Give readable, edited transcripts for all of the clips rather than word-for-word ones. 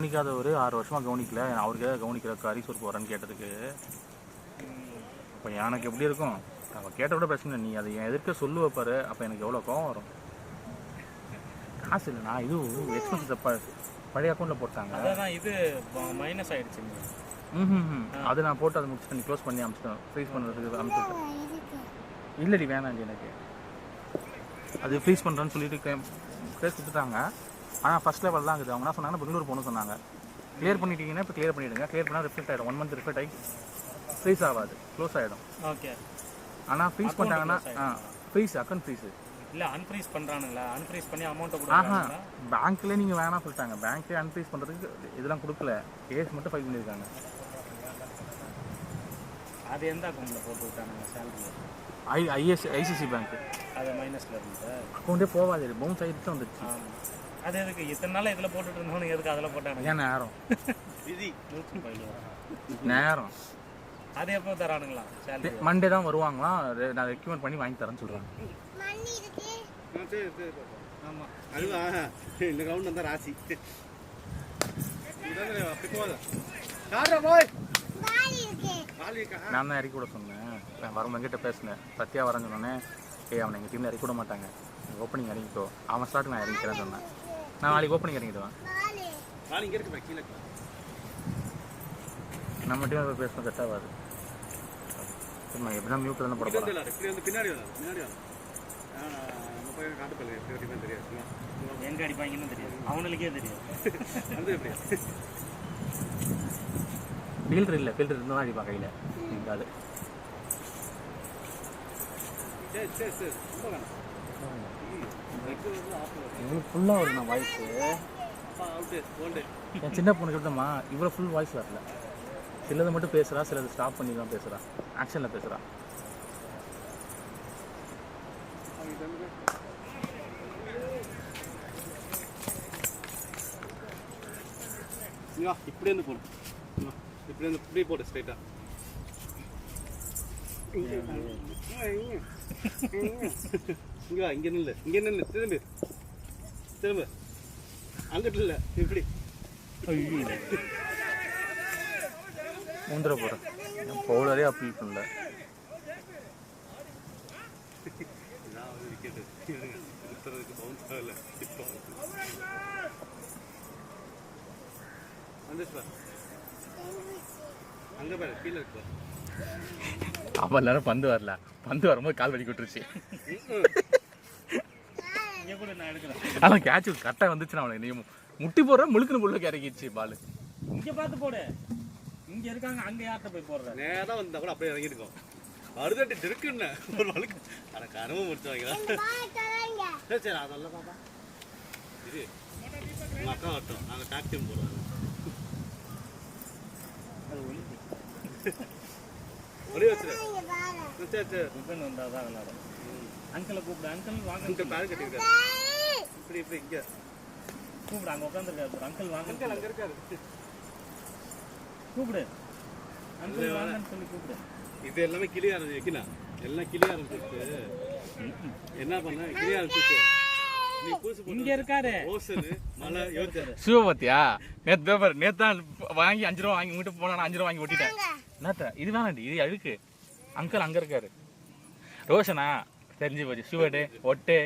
கவனிக்காதவர் 6 வருஷமாக கவனிக்கல, அவருக்கு ஏதாவது கவனிக்கிற அரிசோர் போகிறான்னு கேட்டதுக்கு அப்போ எனக்கு எப்படி இருக்கும்? அவன் கேட்ட விட பிரச்சனை, நீ அதை என் எதிர்க்க சொல்லுவ பாரு, அப்போ எனக்கு எவ்வளோ கோவம் வரும். காசு இல்லை, நான் இது எக்ஸ்பென்சஸ் பழைய அக்கௌண்ட்டில் போட்டாங்க. அதான் இது மைனஸ் ஆகிடுச்சு. அது நான் போட்டு அதை முடிச்சுட்டு நீ க்ளோஸ் பண்ணி அனுப்பிச்சிட்டேன், ஃப்ரீஸ் பண்ணுறதுக்கு அனுப்பிச்சுட்டேன். இல்லடி வேணாண்டி, எனக்கு அது ஃப்ரீஸ் பண்ணுறேன்னு சொல்லிட்டு கேஸ் கொடுத்துட்டாங்க. ஆனால் ஃபஸ்ட் லெவல் தான் இருக்குது. அவங்க என்ன சொன்னாங்கன்னா பெங்களூர் போகணும்னு சொன்னாங்க. கிளியர் பண்ணிட்டீங்கன்னா இப்போ கிளியர் பண்ணிவிடுங்க. கிளியர் பண்ணால் ரிஃப்ளெக்ட் ஆகிடும், 1 மந்த் ரிஃப்ளெக்ட் ஆகி ஃப்ரீஸ் ஆகாது, க்ளோஸ் ஆகிடும். ஓகே. ஆனால் ஃப்ரீஸ் பண்ணிட்டாங்கன்னா ஃப்ரீஸ் அக்கௌண்ட் ஃப்ரீஸு இல்லை அன்ஃப்ரீஸ் பண்ணுறானுங்களா? அன்ஃப்ரீஸ் பண்ணி அமௌண்ட்டை கொடுக்குறாங்க. பேங்க்லேயே நீங்கள் வேணாம் சொல்லிட்டாங்க. பேங்க்லேயே அன்ஃப்ரீஸ் பண்ணுறதுக்கு இதெல்லாம் கொடுக்கல, கேஸ் மட்டும் ஃபைல் பண்ணியிருக்காங்க. அது எந்த அக்கௌண்ட்டில் போட்டு விட்டானுங்க? Salary ICC bank. அது மைனஸில் இருந்துச்சு, அக்கௌண்ட்டே போகாது, பவுன்ஸ் ஆகிட்டு வந்துடுச்சு. அது எதுக்கு இத்தனை நாள் இதில் போட்டுட்டு இருந்தோன்னு எதுக்கு அதில் போட்டானுங்க? ஏன் நேரம் விதி நேரம். அது எப்போ தரானுங்களா? சேலரி மண்டே தான் வருவாங்களாம். நான் ரெக்கமெண்ட் பண்ணி வாங்கி தரேன்னு சொல்கிறாங்க. ஆமாம், அதுவா இந்த கவுண்ட் வந்தால் ராசி அப்படி போதும். நான் தான் இறக்கி விட சொன்னேன். வரும் எங்கிட்ட பேசினேன், சத்யா வரேன்னு சொன்னோன்னே, அவனை எங்கள் டீமில் இறக்கி விட மாட்டாங்க, ஓப்பனிங் இறங்கிக்கோ. அவன் ஸ்டார்ட் நான் இறங்கிக்கிறேன்னு சொன்னேன். நான் நாளைக்கு ஓப்பனிங் இறங்கிடுவேன். இங்கே இருக்கு கீழே நம்ம டீமில் பேசணும், செட் ஆகாது. எப்படின்னா மியூட் தானே போட போகிறேன். இப்படி வந்து பின்னாடி பின்னாடி நம்ம போய் காட்டுப்பள்ளி எப்படி தெரியாது, எங்கே அடிப்பாங்கன்னு தெரியாது, அவனுக்கே தெரியாது. வந்து எப்படி ஃபில்டர் இல்லை, ஃபில்டர் இருந்தால் தான் அடிப்பான் கையில். இருக்காது. சரி சரி சரி ரொம்ப வேணாம். உங்களுக்கு ஃபுல்லாக வரும் நான் வாய்ஸு. என் சின்ன பொண்ணு கிட்டமா இவ்வளோ ஃபுல் வாய்ஸ் வரல. சிலது மட்டும் பேசுகிறா, சிலது ஸ்டாப் பண்ணி தான் பேசுகிறா, ஆக்ஷனில் பேசுகிறா. இப்படி வந்து போடு, இப்படி வந்து இப்படி போடு ஸ்ட்ரைட்டாக. இங்கே நில்லு, இங்கே நில்லு, திரும்பி திரும்ப அங்கிட்டு இல்லை, இப்படி முந்திர போகிறேன். பவுலரே அப்பீல் பண்ணல. அங்கே பாரு கீழே இருக்கு. அவன் எல்லாரும் பந்து வரல, பந்து வரும்போது கால் வலி விட்டுருச்சு. அதான் கேட்ச் கரெக்டாக வந்துச்சுன்னா அவனுக்கு நீ முட்டி போடுற முழுக்குன்னு புள்ள இறங்கிடுச்சு பால். இங்கே பார்த்து போடு, இங்கே இருக்காங்க, அங்கே யார்கிட்ட போய் போடுற? நேராக வந்தால் கூட அப்படியே இறங்கிருக்கோம். அறுதட்டு இருக்குன்னு ஒரு வழக்கு எனக்கு அனுபவம் முடிச்சு வாங்கிக்கலாம். சரி சரி அதெல்லாம் பாப்பா. இது உங்கள் அக்கா வரட்டும், நாங்கள் டாக்ஸியும் போடுவோம். ஒளி வச்சுரு. சரி சரி ரிப்பன் வந்தால் தான் விளாடும். அங்கிளை கூப்பிடு, அங்கிள் வாங்க. அங்கிள் பேர் கட்டிருக்காரு. இப்படி இப்படி இங்கே கூப்பிடு, அங்கே உட்காந்துருக்காரு. அங்கிள் வாங்க. அங்கிள் அங்கே இருக்காரு. கூப்பிடு, அங்கிள் வாங்கன்னு சொல்லி கூப்பிடு. இது எல்லாமே கிளிய ஆரம்பிச்சு, எல்லாம் கிளிய ஆரம்பிச்சிருக்கு. என்ன பண்ண கிளிய ஆரம்பிச்சிருக்கு. நீ பூசு இங்கே இருக்காரு. ஓசனு மலை யோசிச்சாரு. சிவபத்தியா நேற்று பேப்பர் நேற்று தான் வாங்கி 5 ரூபா வாங்கி உங்ககிட்ட போனா 5 ரூபா வாங்கி ஒட்டிட்டேன். என்னத்த இது வேணாண்டி, இது அழுக்கு. அங்கிள் அங்கே இருக்காரு. ரோஷனா தெரிஞ்சு போச்சு. சிவடே ஒட்டு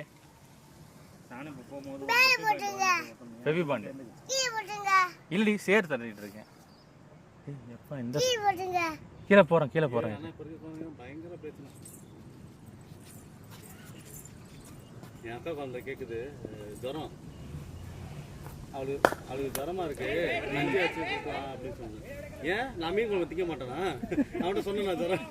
நானும் இப்போ போகும்போது பெபி பாண்டு இல்லடி சேர் தள்ளிட்டு இருக்கேன். எப்பா இந்த கீழே போகிறேன், கீழே போகிறேன். பயங்கர பிரச்சனை. என் அக்கா குழந்தை கேட்குது ஜுரம், அவளுக்கு ஜுரமா இருக்கு, நஞ்சு வச்சு அப்படின்னு சொன்னேன். ஏன் நான் மீன் குழம்பு திக்க மாட்டேனா? அவன்கிட்ட சொன்னேன் நான் ஜுரம்.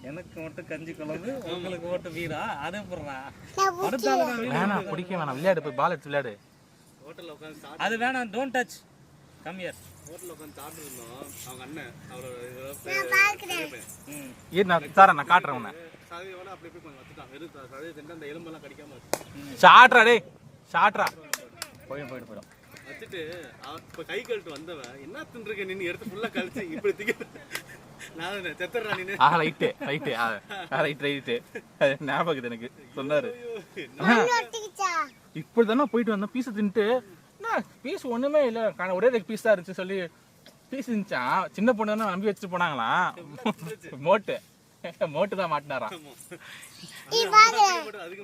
எனக்கு மட்டும் கஞ்சி குழம்பு, உங்களுக்கு மட்டும் வீரா அனுப்புறா. வேணாம், பிடிக்க வேணாம், விளையாடு, போய் பால் எடுத்து விளையாடு. ஹோட்டலில் உட்காந்து அது வேணாம், டோன்ட் டச், கம் ஹியர். ஹோட்டலில் உட்காந்து சாப்பிட்டு இருந்தோம். அவங்க அண்ணன் அவரோட நான் தரேன், நான் காட்டுறேன் உன்னை. சதவீதம் அப்படி போய் கொஞ்சம் வச்சுட்டான். வெறும் சதவீதம் அந்த எலும்பெல்லாம் கடிக்காம சாட்ரா டே சாட்ரா போயிடும் வச்சுட்டு இப்போ கை கழுட்டு வந்தவன் என்ன தின்றுக்க நின்று எடுத்து ஃபுல்லாக கழிச்சு இப்படி திக்க. நான் செத்துறா நீ. ரைட்டு ரைட்டு ஞாபகம் எனக்கு சொன்னாரு. இப்படி தானே போயிட்டு வந்தேன் பீஸை தின்ட்டு பீஸ் ஒன்றுமே இல்லை ஒரே பீஸ் தான் இருந்துச்சு சொல்லி பீஸ் இருந்துச்சான் சின்ன பொண்ணு தானே நம்பி வச்சுட்டு போனாங்களாம் மோட்டு தான் மாட்டினாராம்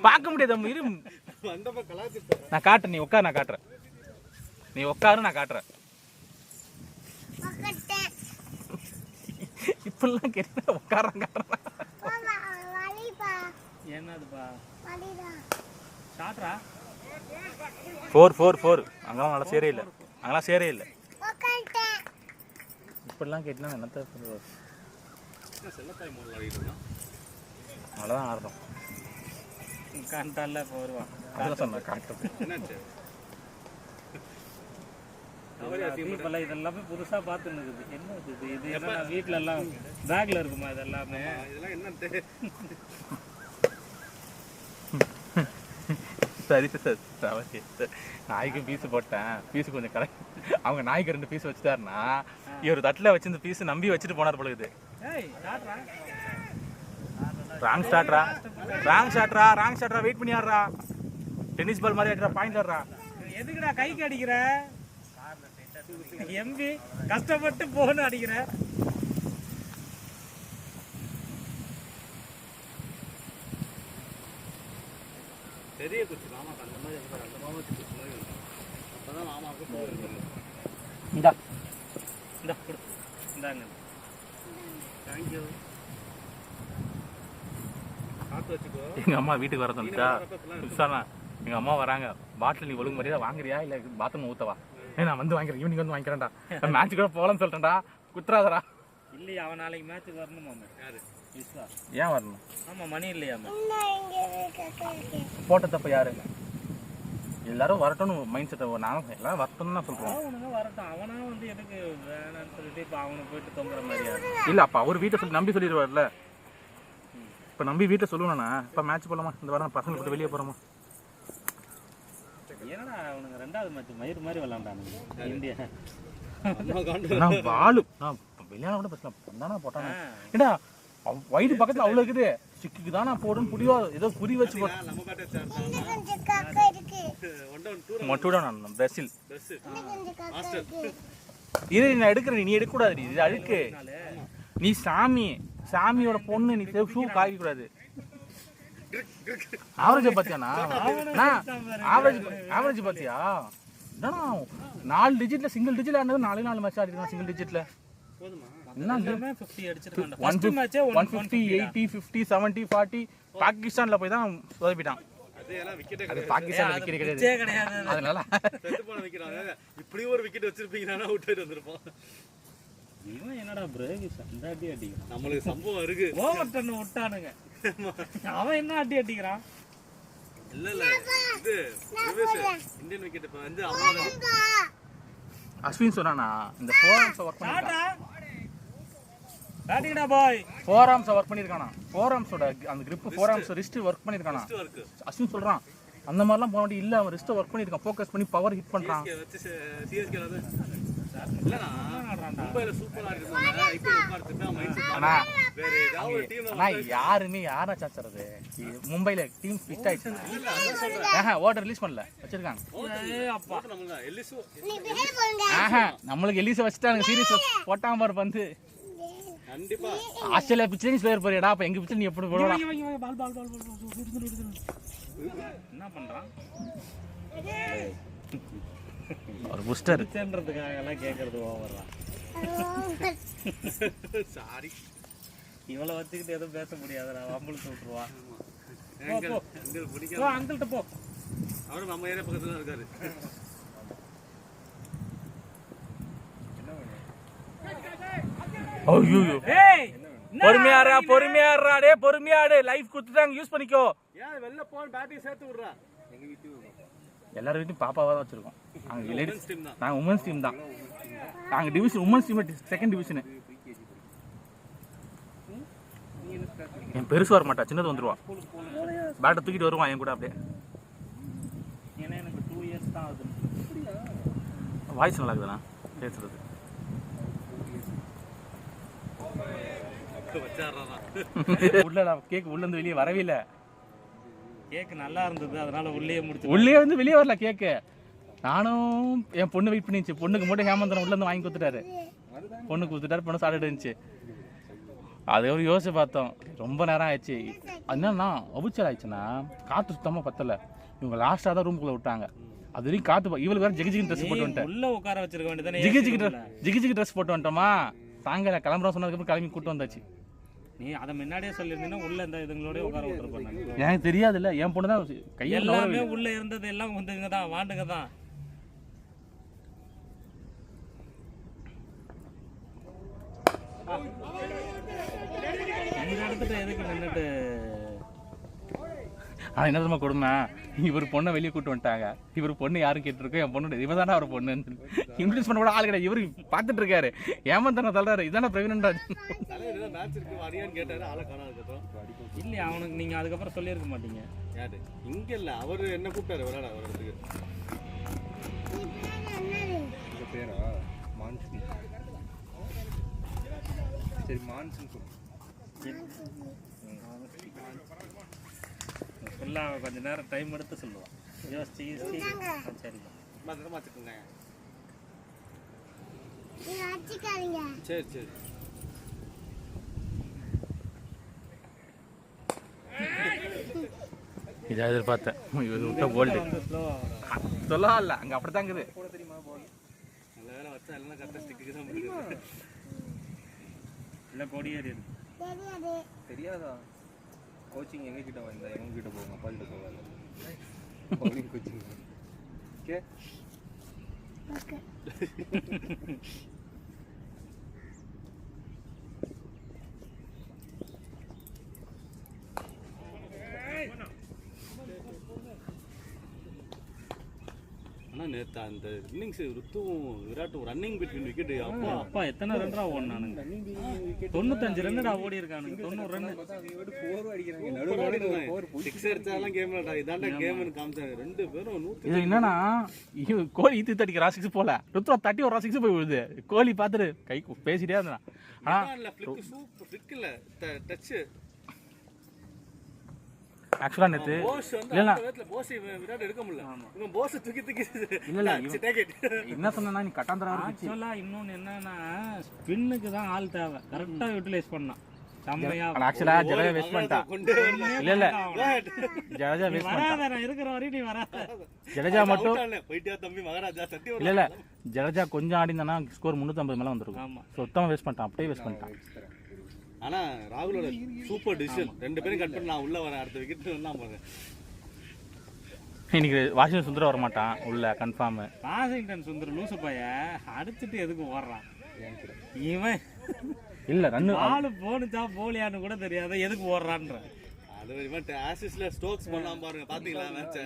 பார்க்க முடியாது இரு நான் காட்டுறேன் நீ உட்காரு நான் காட்டுறேன் நீ உட்காரு நான் காட்டுறேன் இப்பெல்லாம் கேட்டா உட்காரன் காட்டுறேன் என்னதுப்பா சாட்ரா 4 அங்கெல்லாம் நல்லா சேரே இல்லை அங்கெல்லாம் சேரே இல்லை இப்படிலாம் கேட்டா என்னத்த அவ்வளோதான் ஆடுறோம் கண்டால போடுவான் அதான் சொன்னேன் காட்டுறது இப்பெல்லாம் இதெல்லாமே புதுசா பார்த்துன்னு இருக்குது என்ன இது என்ன வீட்டுல எல்லாம் பேக்ல இருக்குமா இதெல்லாமே இதெல்லாம் என்ன சரி சார் நாய்க்கு பீஸ் போட்டேன் பீஸ் கொஞ்சம் கரெக்ட் அவங்க நாய்க்கு 2 பீஸ் வச்சுட்டாருன்னா இவர் தட்டில் வச்சு இந்த பீஸ் நம்பி வச்சுட்டு போனார் பொழுது ராங் ஸ்டார்ட்ரா வெயிட் பண்ணி ஆடுறா டென்னிஸ் பால் மாதிரி ஆடுறா பாயிண்ட் ஆடுறா எதுக்குடா கைக்கு அடிக்கிற எம்பி கஷ்டப்பட்டு போன்னு அடிக்கிற பெரிய குச்சி மாமாக்கு அந்த மாதிரி அந்த மாமாக்கு குச்சி மாதிரி இருக்கும் அப்பதான் மாமாவுக்கு போயிருக்கும் இந்தா இந்தாங்க தேங்க்யூ பார்த்து வச்சுக்கோ எங்கள் அம்மா வீட்டுக்கு வர சொல்லிட்டா சார் எங்கள் அம்மா வராங்க பாட்டில் நீ ஒழுங்கு மாதிரியா வாங்குறியா இல்லை பாத்ரூம் ஊற்றவா நான் வந்து வாங்கிக்கிறேன் ஈவினிங் வந்து வாங்கிக்கிறேன்டா மேட்ச் கூட போகலான்னு சொல்லிட்டேன்டா குத்துறாதரா இல்லையா அவன் நாளைக்கு மேட்ச்சுக்கு வரணுமாமே யாரு விஸ்வா ஏன் வரணும் ஆமா மணி இல்லையாமே போட்ட தப்ப யாரு எல்லாரும் வரட்டும்னு மைண்ட் செட் நானும் எல்லாரும் வரட்டும்னு தான் சொல்றேன் அவனுங்க வரட்டும் அவனா வந்து எதுக்கு வேணான்னு சொல்லிட்டு இப்போ அவனை போயிட்டு தொங்குற மாதிரியா இல்ல அப்ப அவர் வீட்டை சொல்லி நம்பி சொல்லிடுவார்ல இப்ப நம்பி வீட்டை சொல்லுவேண்ணா இப்ப மேட்ச் போலாமா இந்த வாரம் பசங்க போட்டு வெளியே போறோமா என்னடா அவனுங்க 2வது மேட்ச் மயிர் மாதிரி விளாண்டானுங்க இந்தியா நான் வாழு நான் விளையாட கூட பிரச்சனை தானே போட்டானே ஏடா வயிறு பக்கத்துல அவ்வளவு இருக்குது சிக்குக்கு தானே போடுன்னு புடிவா ஏதோ புரி வச்சு மட்டும் பிரசில் இரு நான் எடுக்கிறேன் நீ எடுக்கக்கூடாது இது அழுக்கு நீ சாமியோட பொண்ணு நீ ஷூ காய்க்க கூடாது ஆவரேஜ் பாத்தியாண்ணா ஆவரேஜ் பாத்தியா 4 டிஜிட்ல சிங்கிள் டிஜிட்ல ஆனது 4 மேட்ச் ஆடிருக்கான் சிங்கிள் டிஜிட்ல என்ன 50 அடிச்சிருக்கான் 150 80 50 70 40 பாகிஸ்தான்ல போய் தான் சொதப்பிட்டான் அது பாகிஸ்தான்ல விக்கெட் கிடையாது அதனால செத்து போன விக்கெட் இப்படி ஒரு விக்கெட் வச்சிருப்பீங்கனா அவுட் ஆயிட்டு வந்திருப்போம் இவன் என்னடா பிரேக் சண்டாட்டி அடிக்கிறான் நம்மளுக்கு சம்பவம் இருக்கு ஓவர் டர்ன் விட்டானுங்க அவன் என்ன அடி அடிக்கிறான் இல்ல இது இந்தியன் விக்கெட் இப்ப வந்து அம்மா அஸ்வின் சொன்னானா இந்த ஃபோர்ஆர்ம்ஸ் வர்க் பண்ணிருக்கான் பேட்டிங்டா பாய் ஃபோர்ஆர்ம்ஸ் வர்க் பண்ணிருக்கானா ஃபோர்ஆர்ம்ஸோட அந்த grip ஃபோர்ஆர்ம்ஸ் ரிஸ்ட் வர்க் பண்ணிருக்கானா அஸ்வின் சொல்றான் அந்த மாதிரிலாம் போனடி இல்ல அவன் ரிஸ்ட் வர்க் பண்ணிருக்கான் ஃபோக்கஸ் பண்ணி பவர் ஹிட் பண்றான் சிஎஸ்கே வந்து இல்லனா மும்பைல சூப்பரா இருந்தாங்க ஐபிஎல் உட்கார்ந்துட்டு மைண்ட் செட் அண்ணா வேற ஏதாவது ஒரு டீம் அண்ணா யாருமே யாரா சாச்சறது மும்பைல டீம் ஃபிட் ஆயிடுச்சு இல்ல அத சொல்றேன் ஓட்டர் ரிலீஸ் பண்ணல வச்சிருக்காங்க அப்பா நமக்கு எல்லிசு நம்மளுக்கு எலிச வச்சிட்டாங்க சீரிஸ் போட்டாம பாரு வந்து கண்டிப்பா ஆஸ்திரேலியா பிச்சைஸ் பிளேயர் போறியடா அப்ப எங்க பிச்சை நீ எப்படி போடுவா பால் என்ன பண்றான் ஒரு பூஸ்டர் பிச்சன்றதுக்காக எல்லாம் கேக்குறது ஓவரா சாரி இவளை வச்சுக்கிட்டு எதுவும் பேச முடியாதுடா வம்பளுக்கு விட்டுருவா அங்கிள் பிடிக்க அங்கிள்கிட்ட போ அவரும் நம்ம ஏரியா பக்கத்துல இருக்காரு ஐயோ ஏய் பொறுமையாடா டேய் பொறுமையாடு லைஃப் கொடுத்துட்டாங்க யூஸ் பண்ணிக்கோ ஏன் வெளில போன் பேட்டரி சேர்த்து விடுறா எங்க வீட்டுக்கு எல்லாரும் வீட்டும் பாப்பாவா தான் வச்சிருக்கோம் நாங்க லேடிஸ் டீம் தான் நாங்க உமன்ஸ் டீம் தான் நாங்க division women's team second division என் பெருசு வர மாட்டா சின்னது வந்துருவா பேட்டை தூக்கிட்டு வருவான் என் கூட அப்படியே ஏன்னா எனக்கு 2 இயர்ஸ் தான் ஆகுது வாய்ஸ் நல்லா இருக்குதுண்ணா பேசுறது வச்சாடுறான் உள்ள கேக் உள்ள இருந்து வெளியே வரவே இல்லை கேக் நல்லா இருந்தது, அதனால உள்ளே முடிச்சு. உள்ளே வந்து வெளியே வரல கேக்கு. நானும் என் பொண்ணு வெயிட் பண்ணிச்சு. பொண்ணுக்கு மட்டும் ஹேமந்தரம் உள்ள இருந்து வாங்கி கொடுத்துட்டாரு. பொண்ணு கொடுத்துட்டாரு, பொண்ணு சாப்பிட்டு இருந்துச்சு. அது ஒரு யோசிச்சு பார்த்தோம், ரொம்ப நேரம் ஆயிடுச்சு. என்னன்னா அபிச்சல் ஆயிடுச்சுன்னா காற்று சுத்தமாக பத்தலை. இவங்க லாஸ்ட்டாக தான் ரூமுக்குள்ளே விட்டாங்க. அது வரைக்கும் காற்று. இவளுக்கு வேறு ஜிகி ட்ரெஸ் போட்டு வந்துட்டேன். உள்ள உட்கார வச்சிருக்க வேண்டியதானே. ஜிகி ட்ரெஸ் போட்டு வந்துட்டோமா. சாயங்காலம் கிளம்புறோம் சொன்னதுக்கப்புறம் கிளம்பி கூட்டு வந்தாச்சு. நீ அதை முன்னாடியே சொல்லியிருந்தீங்கன்னா உள்ள இந்த இதுங்களோட உட்கார விட்டுருப்பேன். எனக்கு தெரியாது இல்லை, என் பொண்ணு தான் கையில் எல்லாமே உள்ள இருந்தது எல்லாம் வந்துங்க தான், வாண்டுங்க தான். இந்த இடத்துல எதுக்கு நின்றுட்டு. ஆனால் என்ன தெரியுமா கொடுமை, இவர் பொண்ணை வெளியே கூட்டு வந்துட்டாங்க. இவர் பொண்ணு யாரும் கேட்டுருக்கோம், என் பொண்ணு இவன் தானே அவர் பொண்ணு. இன்ட்ரடியூஸ் பண்ண கூட ஆள் கிடையாது. இவரு பார்த்துட்டு இருக்காரு, ஏமாந்தானே தள்ளுறாரு. இதானே பிரவீன் ராஜ். இல்லையா அவனுக்கு நீங்கள் அதுக்கப்புறம் சொல்லியிருக்க மாட்டீங்க. யாரு இங்க இல்ல, அவரு என்ன கூப்பிட்டாரு விளையாட வரதுக்கு. பேரா மான்சன். சரி மான்சன் ஃபுல்லாக கொஞ்சம் நேரம் டைம் எடுத்து சொல்லுவான். யோசிச்சு சரி பத்திரமா வச்சுக்கோங்க. சரி சரி. இதை எதிர்பார்த்தேன். இது விட்ட கோல்டு சொல்லவா இல்லை, அங்கே அப்படி தான் இருக்குது. நல்ல வேலை வச்சா எல்லாம் கரெக்டாக ஸ்டிக்கு தான் முடியுது. இல்லை கொடியேறி இருக்கு. தெரியாதா? கோச்சிங் எங்க கிட்ட வந்தா எங்க கிட்ட போவாங்க, அப்பா கிட்ட போவாங்க. Bowling coaching. Okay okay. ஆனால் நேற்று அந்த இன்னிங்ஸ் ருத்துவும் விராட்டும் ரன்னிங் பிட்வீன் விக்கெட். அப்பா அப்பா எத்தனை ரன்ரா ஓடினானுங்க? 95 ரன்னுடா ஓடி இருக்கானுங்க. 90 ரன். சிக்ஸ் அடிச்சாலாம் கேம் இதாண்டா கேம்னு காமிச்சாங்க. ரெண்டு பேரும் இது என்னன்னா கோழி ஈத்து தட்டிக்கிறா சிக்ஸ் போல, ருத்ரா தட்டி ஒரு சிக்ஸ் போய் விழுது. கோழி பார்த்துட்டு கை பேசிட்டே இருந்தான். ஆக்சுவலா நேத்து என்ன சொன்னா நீ கட்டாந்தரா ஆக்சுவலா இன்னொன்னு என்னன்னா ஸ்பின்னுக்கு தான் ஆள் தேவை, கரெக்டா யூட்டிலைஸ் பண்ணா செம்மையா. ஆக்சுவலா ஜடேஜா வேஸ்ட் பண்ணிட்டான். இல்ல இல்ல ஜடேஜா வேஸ்ட் பண்ணிட்டான். இருக்கிற வரையும் நீ வராத. ஜடேஜா மட்டும் போயிட்டியா தம்பி மகாராஜா சத்தியம். இல்ல இல்ல ஜடேஜா கொஞ்சம் ஆடிந்தானா ஸ்கோர் 350 மேல வந்திருக்கும். சுத்தமா வேஸ்ட் பண்ணிட்டான், அப்படியே வேஸ்ட் பண்ணிட்டான். ஆனா ராகுலோட சூப்பர் டிசிஷன். ரெண்டு பேரும் கட் பண்ணி நான் உள்ள வரேன், அடுத்த விக்கெட் தான் போறேன். இன்னைக்கு வாஷிங்டன் சுந்தரம் வர மாட்டான் உள்ள கன்ஃபார்ம். வாஷிங்டன் சுந்தரம் லூசு பைய அடிச்சுட்டு எதுக்கு ஓடுறான் இவன்? இல்ல ரன்னு ஆளு போனுச்சா போலியான்னு கூட தெரியாத எதுக்கு ஓடுறான்ற. அது இவன் ஆசிஸ்ல ஸ்ட்ரோக்ஸ் பண்ணாம பாருங்க, பாத்தீங்களா மேட்ச்?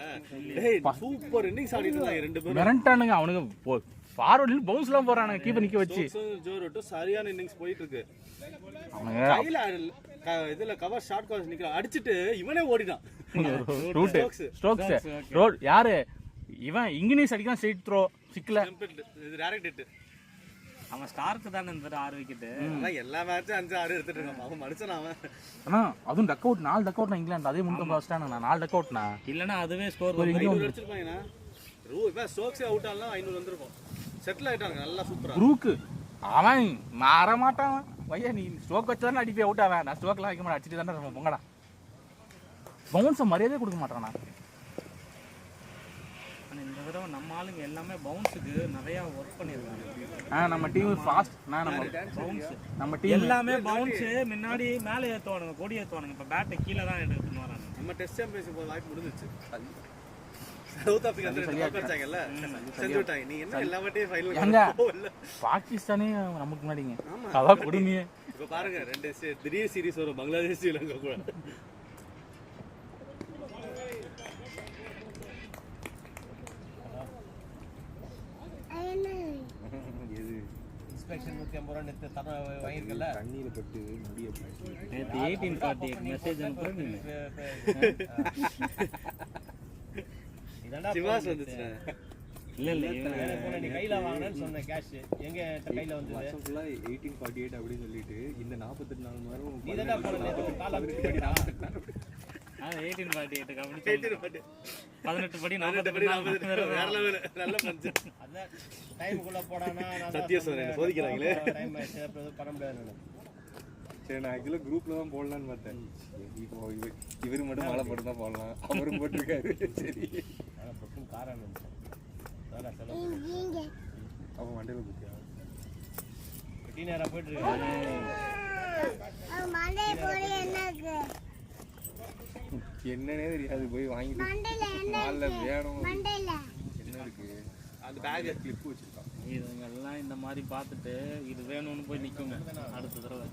டேய் சூப்பர் இன்னிங்ஸ் ஆடிட்டு இருந்தாங்க ரெண்டு பேரும். மிரண்டானுங்க அவனுக்கு. ஃபார்வர்ட்ல பவுன்ஸ்லாம் போறானுங்க கீப்பர் நிக்க வச்சு. ஜோரோட்டு சரியான இன்னிங்ஸ் போயிட்டு இருக்கு. அவனுங்க கையில இதுல கவர் ஷார்ட் கவர் நிக்கற அடிச்சிட்டு இவனே ஓடிட்டான். ரூட் ஸ்ட்ரோக்ஸ் ரோட் யாரு இவன்? இங்கிலீஷ் அடிக்கலாம் ஸ்ட்ரைட் த்ரோ சிக்கல. இது டைரக்ட் ஹிட். அவன் ஸ்டார்க்கு தானே இந்த 6 விக்கெட். அதான் எல்லா மேட்சும் 5-6 எடுத்துட்டு இருக்கான். அவன் மனுஷன் அவன். ஆனா அதுவும் duck out 4 duck out England. அதே 350 வச்சிட்டானுங்க 4 டக் அவுட்னா. இல்லனா அதுவே ஸ்கோர் 500 அடிச்சிருப்பாங்கனா. இப்ப ஸ்ட்ரோக்ஸ் அவுட் ஆனா 500 வந்திருக்கும். செட்டில் ஆயிட்டாங்க நல்லா சூப்பரா. குரூக்கு அவன் மாற மாட்டான். வையா நீ ஸ்ட்ரோக் வச்சானே அடிப்பே அவுட் ஆவேன். நான் ஸ்ட்ரோக்லாம் வைக்க மாட்டேன், அடிச்சிட்டு தானே பொங்கடா. பவுன்ஸ் மரியாதையே கொடுக்க மாட்டானா. இந்த தடவை நம்ம ஆளுங்க எல்லாமே பவுன்ஸுக்கு நிறைய ஒர்க் பண்ணிருக்காங்க. நம்ம டீம் ஃபாஸ்ட். நம்ம டீம் எல்லாமே பவுன்ஸ் முன்னாடி மேலே ஏத்துவானுங்க, கொடி ஏத்துவானுங்க. இப்ப பேட்டை கீழே தான் எடுத்துட்டு வராங்க. நம்ம டெஸ்ட் சாம்பியன்ஷிப் வாய்ப்பு முடிஞ்சிச்சு. சவுத் ஆப்பிரிக்கா வந்து தோக்கறச்சாங்கல்ல, செஞ்சு விட்டாங்க. நீ என்ன எல்லா வாட்டியும் ஃபைனல் போவல. பாகிஸ்தானே நமக்கு முன்னாடிங்க. அதான் கொடுமையே. இப்ப பாருங்க ரெண்டு திடீர் சீரிஸ் வரும் பங்களாதேஷ் ஸ்ரீலங்கா கூட. இன்ஸ்பெக்ஷன் 150 ரூபாய் நெட் தர வாங்கிருக்கல. தண்ணீர பட்டு முடிய நேத்து 1840 மெசேஜ் அனுப்புறீங்க. இதடா சிவாஸ் வந்துச்சு. இல்ல இல்ல நீ கையில வாங்குனேன்னு சொன்ன கேஷ் எங்க கையில வந்தது? வருஷம் ஃபுல்லா 1848 அப்படி சொல்லிட்டு இந்த 48 நாள் நேரம் நீ தான போன கால் அவுட் பண்ணி 48 1848 கபடி 18 18 படி 18 படி 40 வேற லெவல் நல்ல பஞ்சு அதான் டைமுக்குள்ள போடானா சத்திய சொல்றேன் சோதிக்கிறாங்களே டைம் ஆயிடுச்சு அப்புறம் பண்ண முடியாது. சரி நான் ஆக்சுவலாக குரூப்பில் தான் போடலான்னு பார்த்தேன். இப்போ இவர் மட்டும் மழை போட்டு தான் போடலாம், அவரும் போட்டிருக்காரு. சரி ஆனால் பக்கம் காரம் வேலை செலவு அப்போ மண்டையில் குத்தியா டீ நேராக போயிட்டு இருக்கு. என்னன்னே தெரியாது, போய் வாங்கிட்டு நாளில் வேணும். என்ன இருக்கு அந்த பேக் கிளிப்பு வச்சுருக்கான். இதுங்கெல்லாம் இந்த மாதிரி பார்த்துட்டு இது வேணும்னு போய் நிற்குங்க அடுத்த தடவை.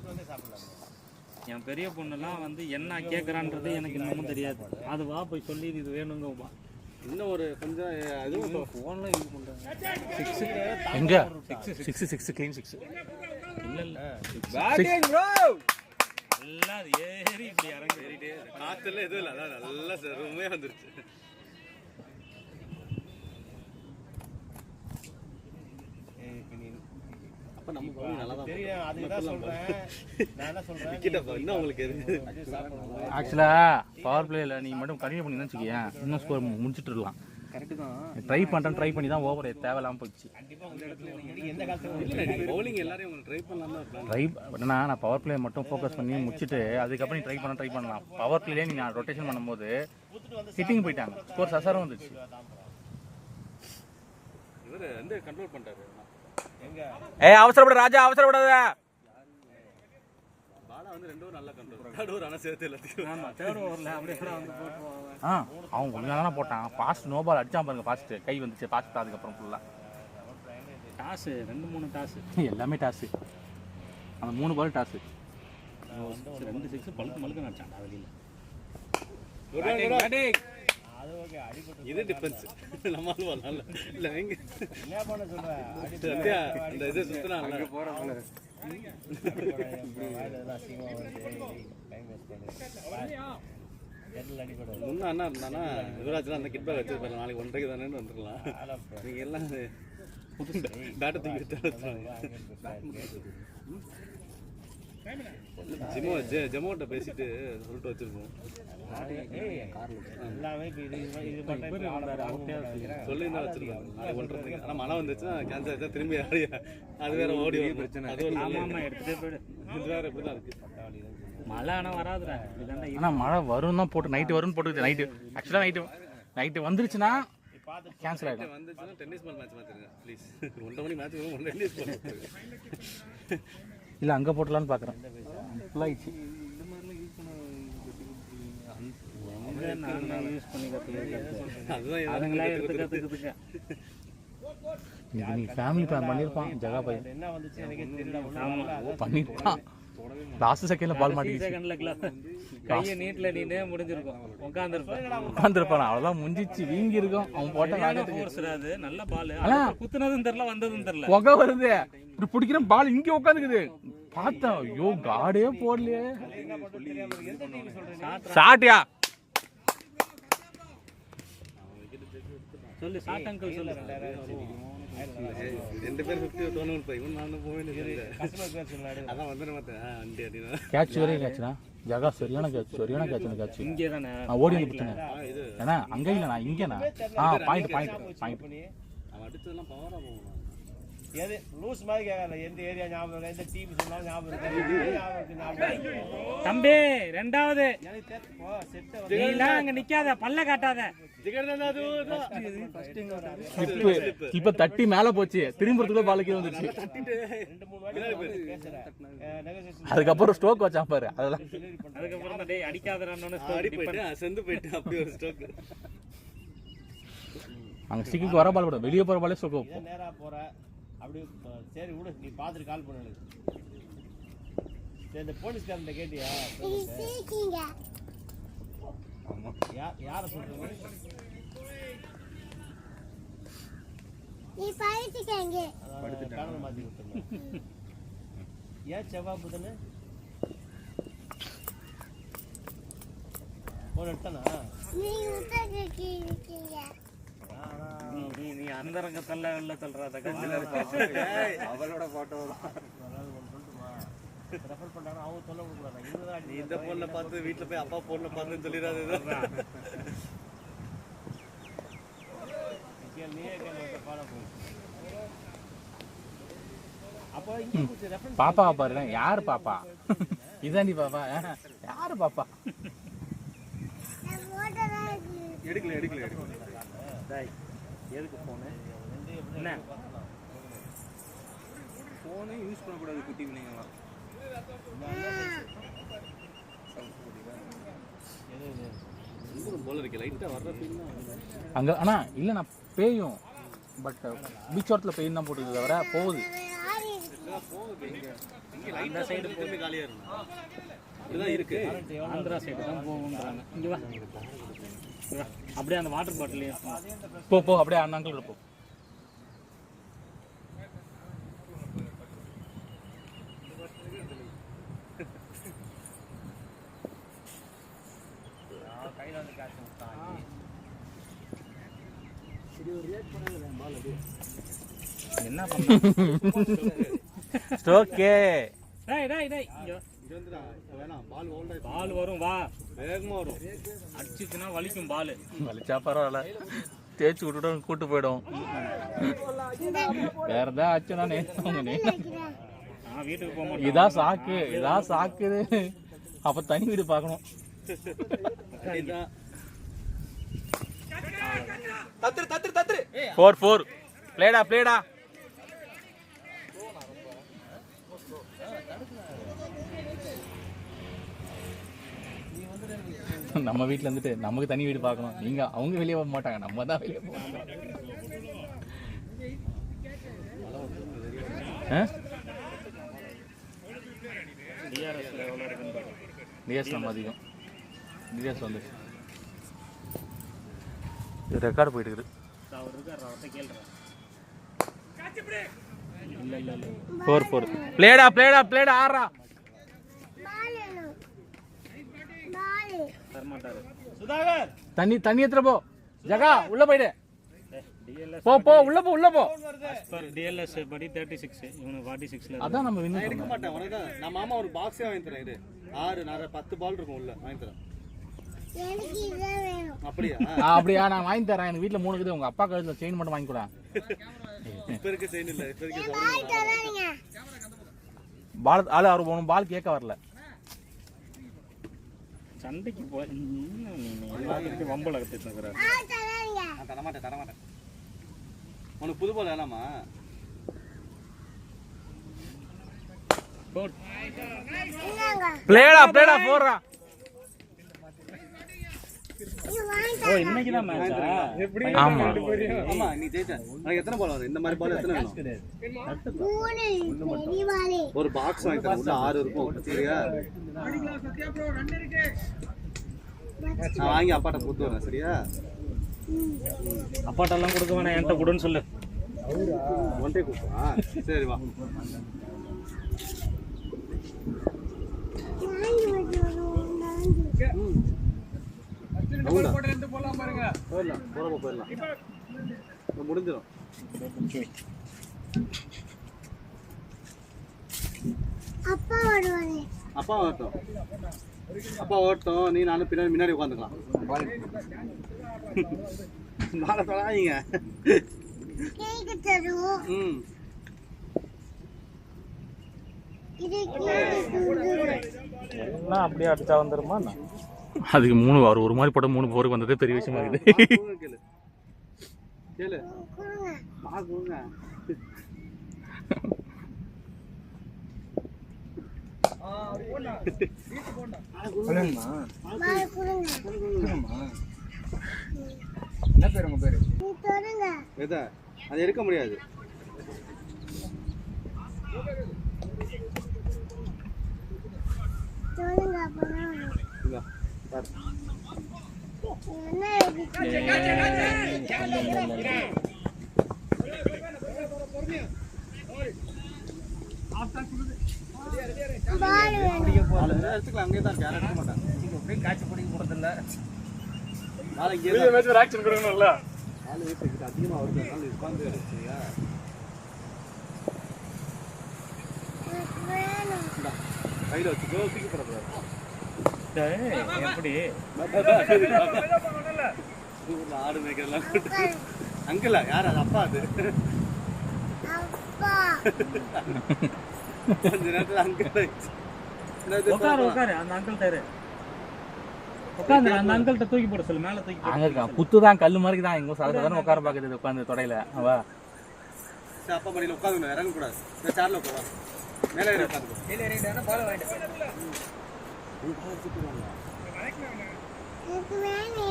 என் பெரிய பொண்ணுலாம் வந்து என்ன கேட்குறான்றது எனக்கு இன்னமும் தெரியாது. அது வா போய் சொல்லி இது வேணுங்க வா. இன்னும் ஒரு கொஞ்சம் அதுவும் ஃபோனில் யூஸ் பண்ணுறாங்க. எங்க 6 க்ளீன் 6 இல்லை இல்லை பேட்டிங் ப்ரோ எல்லாம் அது ஏறி இப்படி இறங்கி ஏறிட்டே காத்துல எதுவும் இல்லை, அதான் நல்லா ரூமே வந்துருச்சு. அப்ப நம்ம பவுலிங் நல்லா தான் தெரியும், அதுக்கு தான் சொல்றேன். நான் என்ன சொல்றேன், விக்கெட் இன்னும் உங்களுக்கு எது ஆக்சுவலா பவர் பிளேல நீ மட்டும் கண்டினியூ பண்ணி வச்சுக்கேன், இன்னும் ஸ்கோர் முடிச்சுட்டு இருக்கலாம். கரெக்டு தான். ட்ரை பண்ணி தான் ஓவர் தேவையில்லாம போயிடுச்சு. கண்டிப்பா உங்க இடத்துல நீங்க எந்த காலத்துல பவுலிங் எல்லாரையும் உங்களுக்கு ட்ரை பண்ணலாம் தான் ட்ரை பண்ணா நான் பவர் பிளே மட்டும் ஃபோக்கஸ் பண்ணி முடிச்சுட்டு அதுக்கப்புறம் நீ ட்ரை பண்ணலாம். பவர் பிளேலேயே நீ ரொட்டேஷன் பண்ணும்போது ஹிட்டிங் போயிட்டாங்க, ஸ்கோர் சசாரம் வந்துச்சு. இவர் வந்து கண்ட்ரோல் பண்ணிட்டாரு. அவசரப்பட ராஜா, அவசரப்படாத. பாலா வந்து 2 ஓவர் நல்லா கண்ட்ரோல், 3rd ஓவர் ஆனால் சேர்த்து எல்லாத்தையும். ஆமாம் தேர்ட் ஓவரில் அப்படியே வந்து போட்டுருவாங்க. அவன் கொஞ்சம் தானே போட்டான். ஃபாஸ்ட் நோ பால் அடிச்சான் பாருங்க, ஃபாஸ்ட் கை வந்துச்சு ஃபாஸ்ட். அதுக்கப்புறம் ஃபுல்லாக டாஸு 2-3 டாஸு எல்லாமே டாஸு. அந்த 3 பால் டாஸு. 2 6 பழுக்கு மழுக்கு நடிச்சான் வெளியில். அது ஓகே அடிபட்டு இது டிஃபென்ஸ் நம்மளால வரல இல்லை எங்க என்ன பண்ண சொல்றேன். சத்யா அந்த இது சுத்தினா அங்கே போகிறவங்கள டைம் வேஸ்ட் பண்ணி எதில் அடிபடும். முன்ன அண்ணா இருந்தானா யுவராஜ்லாம் அந்த கிட் பேக் வச்சிருப்பாரு, நாளைக்கு 1:30 தானேன்னு வந்துடலாம். நீங்க எல்லாம் பேட்டை தூக்கி ஜெமோட்ட பேசிட்டு சொல்லிட்டு வச்சிருக்கோம். எல்லாமே இப்போ இது சொல்லியிருந்தா வச்சிருக்கோம் நாளைக்கு 1:30. ஆனால் மழை வந்துச்சுன்னா கேன்சல் ஆச்சா திரும்பி அது வேற ஓடி பிரச்சனை. அது ஒரு ஆமாம் எடுத்துகிட்டே போய்டு. இது வேற இப்படி தான் இருக்கு. மழை ஆனால் வராதுடா. இதுதாண்டா ஆனால் மழை வரும் தான் போட்டு நைட்டு வரும்னு போட்டுக்கிட்டு நைட்டு ஆக்சுவலாக நைட்டு வந்துருச்சுன்னா கேன்சல் ஆகிடும். வந்துச்சுன்னா டென்னிஸ் பால் மேட்ச் மாற்றிருங்க ப்ளீஸ். 1:30 மணி மேட்ச் வரும், டென்னிஸ் பால் இல்லை அங்கே போட்டலான்னு பார்க்குறேன். ஃபுல்லாக ஆயிடுச்சு. இந்த மாதிரிலாம் யூஸ் பண்ண நான் யூஸ் பண்ணி கற்றுக்கிட்டு அதுதான் அதுங்களா எடுத்து கற்றுக்குதுங்க. நீ ஃபேமிலி பிளான் பண்ணியிருப்பான் ஜகா பையன், என்ன வந்துச்சு எனக்கே தெரியல. பண்ணியிருப்பான். லாஸ்ட் செகண்டில் பால் மாட்டிக்கிச்சு. செகண்டில் கையை நீட்டில் நீனே முடிஞ்சிருக்கும். உட்காந்துருப்பான், அவ்வளோதான் முடிஞ்சிச்சு, வீங்கி இருக்கும். அவன் போட்ட ஃபோர்ஸ்டாது நல்ல பால் குத்துனதும் தெரில வந்ததும் தெரில. புகை வருது, இப்படி பிடிக்கிற பால் இங்கே உட்காந்துக்குது. பார்த்தேன், ஐயோ காடே போடலையே. ஷாட்டியா சொல்லு ஷார்ட் அங்கிள் சொல்லு. 2 பேர் 50 டோர்னமெண்ட் போய் இவன் நானும் போக வேண்டியது. அதான் வந்து பார்த்தேன் அண்டி அடினா கேட்ச் வரையும் கேட்ச்னா ஜகா சரியான கேட்ச். இங்கே தானே நான் ஓடி வந்து பிடிச்சேன். ஏன்னா அங்கே இல்லை, நான் இங்கேண்ணா. பாயிண்ட் அவன் அடிச்சதெல்லாம் பவராக போகணும். எது லூஸ் மாதிரி கேட்கல. எந்த ஏரியா ஞாபகம் இருக்கு, எந்த டீம் சொன்னாலும் ஞாபகம் இருக்கு. தம்பி ரெண்டாவது நீலாம் அங்க நிக்காத, பல்ல காட்டாத. இப்ப தட்டி மேல போச்சு, திரும்பறதுக்குள்ள பாலுக்கே வந்துச்சு. 2-3 வாட்டி பேசுறேன். அதுக்கப்புறம் ஸ்ட்ரோக் வச்சான் பாரு. அதெல்லாம் அதுக்கப்புறம் தான் டேய் அடிக்காதறானே ஆடி போயிட்டு செந்து போயிட்டு அப்படி ஒரு ஸ்ட்ரோக். அங்க ஸ்டிக்கு வர பால் கூட வெளியே போற பாலே ஸ்ட்ரோக் வைப்போம். நேரா போற அப்படி சரி விடு, நீ பாத்துட்டு கால் பண்ணு எனக்கு. சரி இந்த போலீஸ்காரன்ட்ட கேட்டியா? யார சொல்றீங்க நீ படுத்துக்கங்க. பேனல் மாத்தி கொடுத்துருங்க. ஏன் செவ்வாய் புதனு போன் எடுத்தானா? நீங்க உட்கார்ந்து இருக்கீங்க. நீ அந்தரங்கத்தல்ல இல்ல சொல்றத கஞ்சில அவளோட போட்டோ ரெஃபர் பண்ணாங்க அவங்க சொல்ல கொடுக்குறாங்க 20 நீ இந்த போன்ல பார்த்து வீட்டுல போய் அப்பா போன்ல பார்த்துன்னு சொல்லிடாது நீயே கேள்வி ஃபாலோ பண்ணு அப்போ இங்க ரெஃபரன்ஸ் பாப்பா பாரு யாரு பாப்பா இதாண்டி பாப்பா யாரு பாப்பா நான் போட்டதா எடுக்கல டேய் எதுக்கு ஃபோனு என்ன ஃபோனே யூஸ் பண்ணக்கூடாது குட்டி வினைங்களாம். போல இருக்கு லைட்டா வர்ற ஃபீல் அங்க ஆனா இல்ல நான் பேயும் பட் பீச் ஓரத்தில் பெயின் தான் போட்டுருக்கு தவிர போகுது. இங்க லைட்டா சைடு போட்டு காலியா இருக்கும். இதுதான் இருக்கு. ஆந்திரா சைடு தான் போகும்ன்றாங்க. இங்க வா. அப்படியே அந்த வாட்டர் பாட்டிலே போ போ அப்படியே அந்த அங்கிள் போ. கையில வந்து கேட்ச் விட்டான். என்ன பண்ண ஓகே டேய் டேய் டேய் இங்க இங்க வந்துடா. வேணாம் பால் ஹோல்ட் ஆயிடுச்சு. பால் வரும் வா. வேகமா வரும். அடிச்சுச்சுனா வலிக்கும் பால். வலிச்சா பரவாயில்ல, தேய்ச்சி விட்டுட்டு கூட்டு போயிடும். வேற ஏதாவது ஆச்சுன்னா நான் வீட்டுக்கு போக மாட்டேன். இதான் சாக்கு, இதான் சாக்குது. அப்ப தனி வீடு பார்க்கணும். இதுதான் 4-4 பிளேடா பிளேடா. நம்ம வீட்டுல இருந்துட்டு நமக்கு தனி வீடு பார்க்கணும். நீங்க அவங்க வெளியே போக மாட்டாங்க, நம்ம தான் வெளியே போகணும். டிஆர்எஸ்ல எவ்வளவு இருக்குன்னு பாரு. டிஎஸ் நம்ம அதிகம். டிஎஸ் வந்து ரெக்கார்டு போயிட்டு இருக்குது. அவர் இருக்காரு, அவர்கிட்ட கேளுறேன். இல்ல இல்ல இல்ல 4-4 பிளேடா பிளேடா பிளேடா ஆறா. தரமாட்டாரு. சுதாகர் தண்ணி தண்ணி எடுத்துற போ. ஜகா உள்ள போயிடு. டிஎல்எஸ் போ போ உள்ள போ உள்ள போ. பர் டிஎல்எஸ் படி 36 இவனுக்கு 46ல. அதான் நம்ம வின் எடுக்க மாட்டேன். உனக்கு தான் நான் மாமா ஒரு பாக்ஸே வாங்கி தரேன். இது 6 நான் 10 பால் இருக்கும் உள்ள வாங்கி தரேன். எனக்கு இதான் வேணும். அப்படியா? அப்படியா, நான் வாங்கி தரேன். எனக்கு வீட்டுல 3 இருக்குது. உங்க அப்பா கழுத்துல செயின் மட்டும் வாங்கி கூட. இப்ப இருக்க செயின் இல்ல. இப்ப இருக்க பால் தராதீங்க. பால் ஆளு அவர் போகணும். பால் கேட்க வரல. சண்டைக்கு போய் நீ எல்லாத்துக்கும் வம்பள கத்திட்டு இருக்கற. பால் தராதீங்க. நான் தரமாட்டேன். உனக்கு புது பால் வேணாமா? போட் இந்தாங்க. பிளேடா பிளேடா போறா. இது வாங்கி ஓ இன்னைக்கு தான் மேட்சா? ஆமா ஆமா நீ ஜெயிச்ச. உனக்கு எத்தனை பால் வரும்? இந்த மாதிரி பால் எத்தனை வேணும்? 3 பெரிய பால். ஒரு பாக்ஸ் வாங்கி தரேன். உள்ள 6 இருக்கும். சரியா? நான் வாங்கி அப்பாட்ட கொடுத்து வரேன். சரியா? அப்பாட்டெல்லாம் கொடுக்க வேணாம், என்கிட்ட கொடுன்னு சொல்லு. ஒன்டே கொடுப்பா. சரி வா. வாங்கி வச்சிருவோம். போயிடலாம். முடிஞ்சிடும். அப்பா வருவாரு. அப்பா ஓட்டும். நீ நானும் பின்னாடி முன்னாடி உட்காந்துக்கலாம். நாளை தொடாதீங்க. கேக்கு தருவோம். ம் இது கேக்கு. என்ன அப்படியே அடிச்சா வந்துருமா? அதுக்கு 3 அவர் ஒரு மாதிரி போட்ட 3 போருக்கு வந்ததே பெரிய விஷயமா இருக்குது. கேளு கொடுங்க. கொடுங்க. பால் கொடுங்க. என்ன பேர் உங்க பேரு? நீ தொடுங்க. எதை? அது எடுக்க முடியாது. தொடுங்க அப்பதான் வரும். இந்தா, பாரு. என்ன இருக்கு? பால் வேணும். நாலு பேர் எடுத்துக்கலாம். அங்கேயே தான் இருக்கு. யாரும் எடுக்க மாட்டாங்க. அப்படியே காட்சி பிடிக்க கொடுத்தில்ல. நாளைக்கு இங்கே தான் ஆக்ஷன் கொடுக்கணும்ல. நாலு வீட்டுக்கு அதிகமாக வருது. அதனால உட்காந்து சரியா? எனக்கு வேணும். இந்தா. கையில் வச்சுக்கோ தூக்கி போடக்கூடாது. எப்படி ஆடு மேய்க்கிறலாம் அங்கிளா யார் அது? அப்பா அது அப்பா கொஞ்ச நேரத்தில் அங்கிள் உட்காரு அந்த அங்கிள் டேரு உட்காந்து அந்த அங்கிள்கிட்ட தூக்கி போட சொல்லு, மேலே தூக்கி போடு. அங்கே இருக்கா புத்து தான் கல் மாதிரி தான் இங்கே சாதாரண உட்கார பார்க்குறது உட்காந்து தொடையில அவா அப்பா மடியில் உட்காந்து இறங்கக்கூடாது. இந்த சேர்ல உட்கார மேலே உட்காந்து எனக்கு வேணே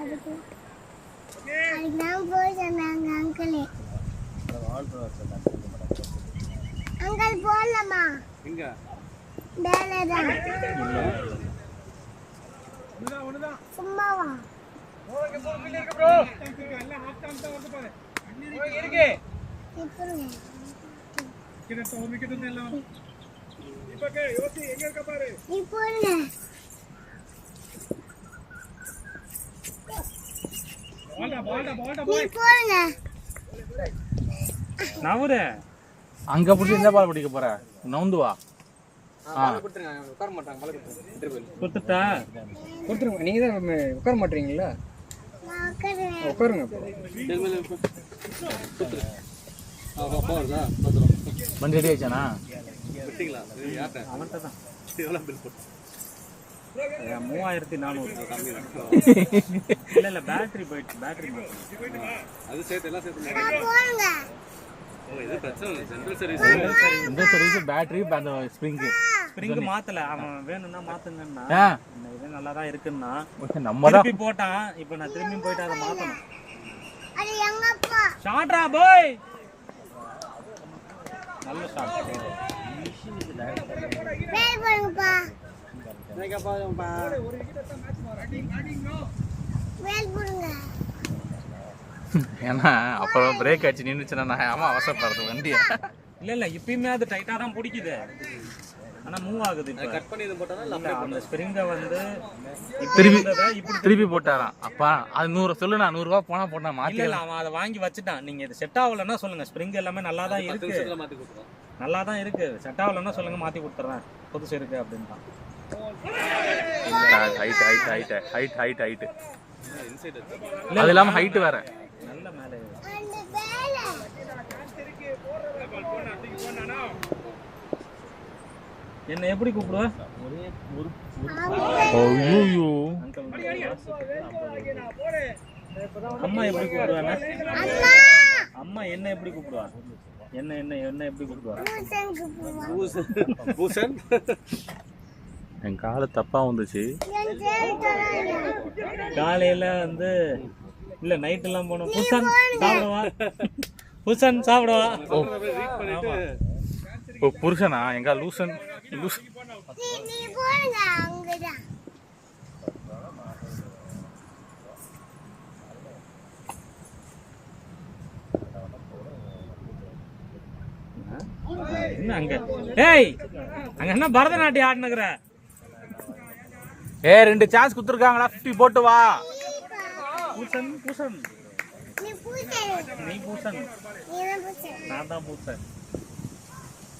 அதுக்கு நான் போய் சொன்னாங்க அங்கிளே. அங்கிள் போடலாமா? எங்க வேலைதான் சும்மாவா? நீ போடுங்க. நீ போடுங்க. நவரு அங்கே பிடிச்சி இந்த பால் பிடிக்க போற நவுந்து வா. கொடுத்துருங்க, உட்கார மாட்டாங்க. பால் கொடுத்துருங்க. கொடுத்துட்டா கொடுத்துருங்க. நீங்க தான் உட்கார மாட்டீங்களா? நான் உட்காருவேன். உட்காருங்க. அப்பா வருதா பார்த்துரும். வண்டி ரெடி ஆயிடுச்சானா? விட்டீங்களா? யார்கிட்ட? அவன்கிட்ட தான் எவ்வளோ பில் போட்டு 3400. கம்மி தான். இல்ல பேட்டரி போயிடுச்சு, பேட்டரி அது சேர்த்து எல்லாம் சேர்த்து நான் போடுங்க. ஓ இது பிரச்சனை இல்லை. ஜென்ரல் சர்வீஸ் இந்த சர்வீஸ் பேட்டரி அந்த ஸ்ப்ரிங்கு ஸ்ப்ரிங் மாத்தல, அவன் வேணும்னா மாத்துங்கன்னா இது நல்லா தான் இருக்குன்னா நம்ம தான் திருப்பி போட்டான். இப்போ நான் திரும்பி போயிட்டு அதை மாத்தணும். அது எங்க அப்பா. ஷாட்ரா பாய், நல்ல ஷாட். வேலை பண்ணுங்கப்பா. வேலை பண்ணுங்க. ஏன்னா அப்புறம் பிரேக் ஆச்சு நின்றுச்சுன்னா நான் ஆமா அவசரப்படுறது வண்டியை. இல்ல இப்பயுமே அது டைட்டா தான் பிடிக்குது, ஆனா மூவ் ஆகுது. இப்போ கட் பண்ணி இது போட்டானா இல்ல, அந்த ஸ்ப்ரிங்கை வந்து திருப்பி இப்படி திருப்பி போட்டாராம். அப்பா அது 100 சொல்லுண்ணா, 100 ரூபா போனா போட்டா இல்ல மாத்தி இல்ல அவன் அதை வாங்கி வச்சுட்டான். நீங்க இது செட் ஆகலன்னா சொல்லுங்க, ஸ்ப்ரிங் எல்லாமே நல்லா தான் இருக்கு, மாற்றி கொடுத்துருவோம். நல்லா தான் இருக்கு. செட் ஆகலன்னா சொல்லுங்க, மாத்தி கொடுத்துறேன், புதுசு இருக்கு அப்படின்ட்டான். Hide hide hide hide hide hide inside அது இல்லாம ஹைட் வேற. நல்ல மேலே அந்த வேலை என்ன எப்படி கூப்பிடுவ? ஐயோ அம்மா எப்படி கூப்பிடுவாங்க? அம்மா அம்மா என்ன எப்படி கூப்பிடுவா? என்ன என்ன என்ன எப்படி கூப்பிடுவா? பூசன் பூசன் என் கால தப்பா வந்துச்சு. என் பேர் தராங்க. காலையில வந்து இல்ல நைட் எல்லாம் போனோம். புசன் சாப்பிடுவா, புசன் சாப்பிடுவா. ரீட் பண்ணிட்டு ஓ புருஷனா? எங்க லூசன் லூசன். நீ போடுங்க அங்கதான். என்ன அங்க? ஏய் அங்க என்ன பரதநாட்டியம் ஆடினுக்குற? ஏ 2 சான்ஸ் கொடுத்துருக்காங்கடா, 50 போட்டு வா. பூசன் பூசன் நீ பூசன். நீ பூசன், நீ தான் பூசன். நான் தான் பூசன்.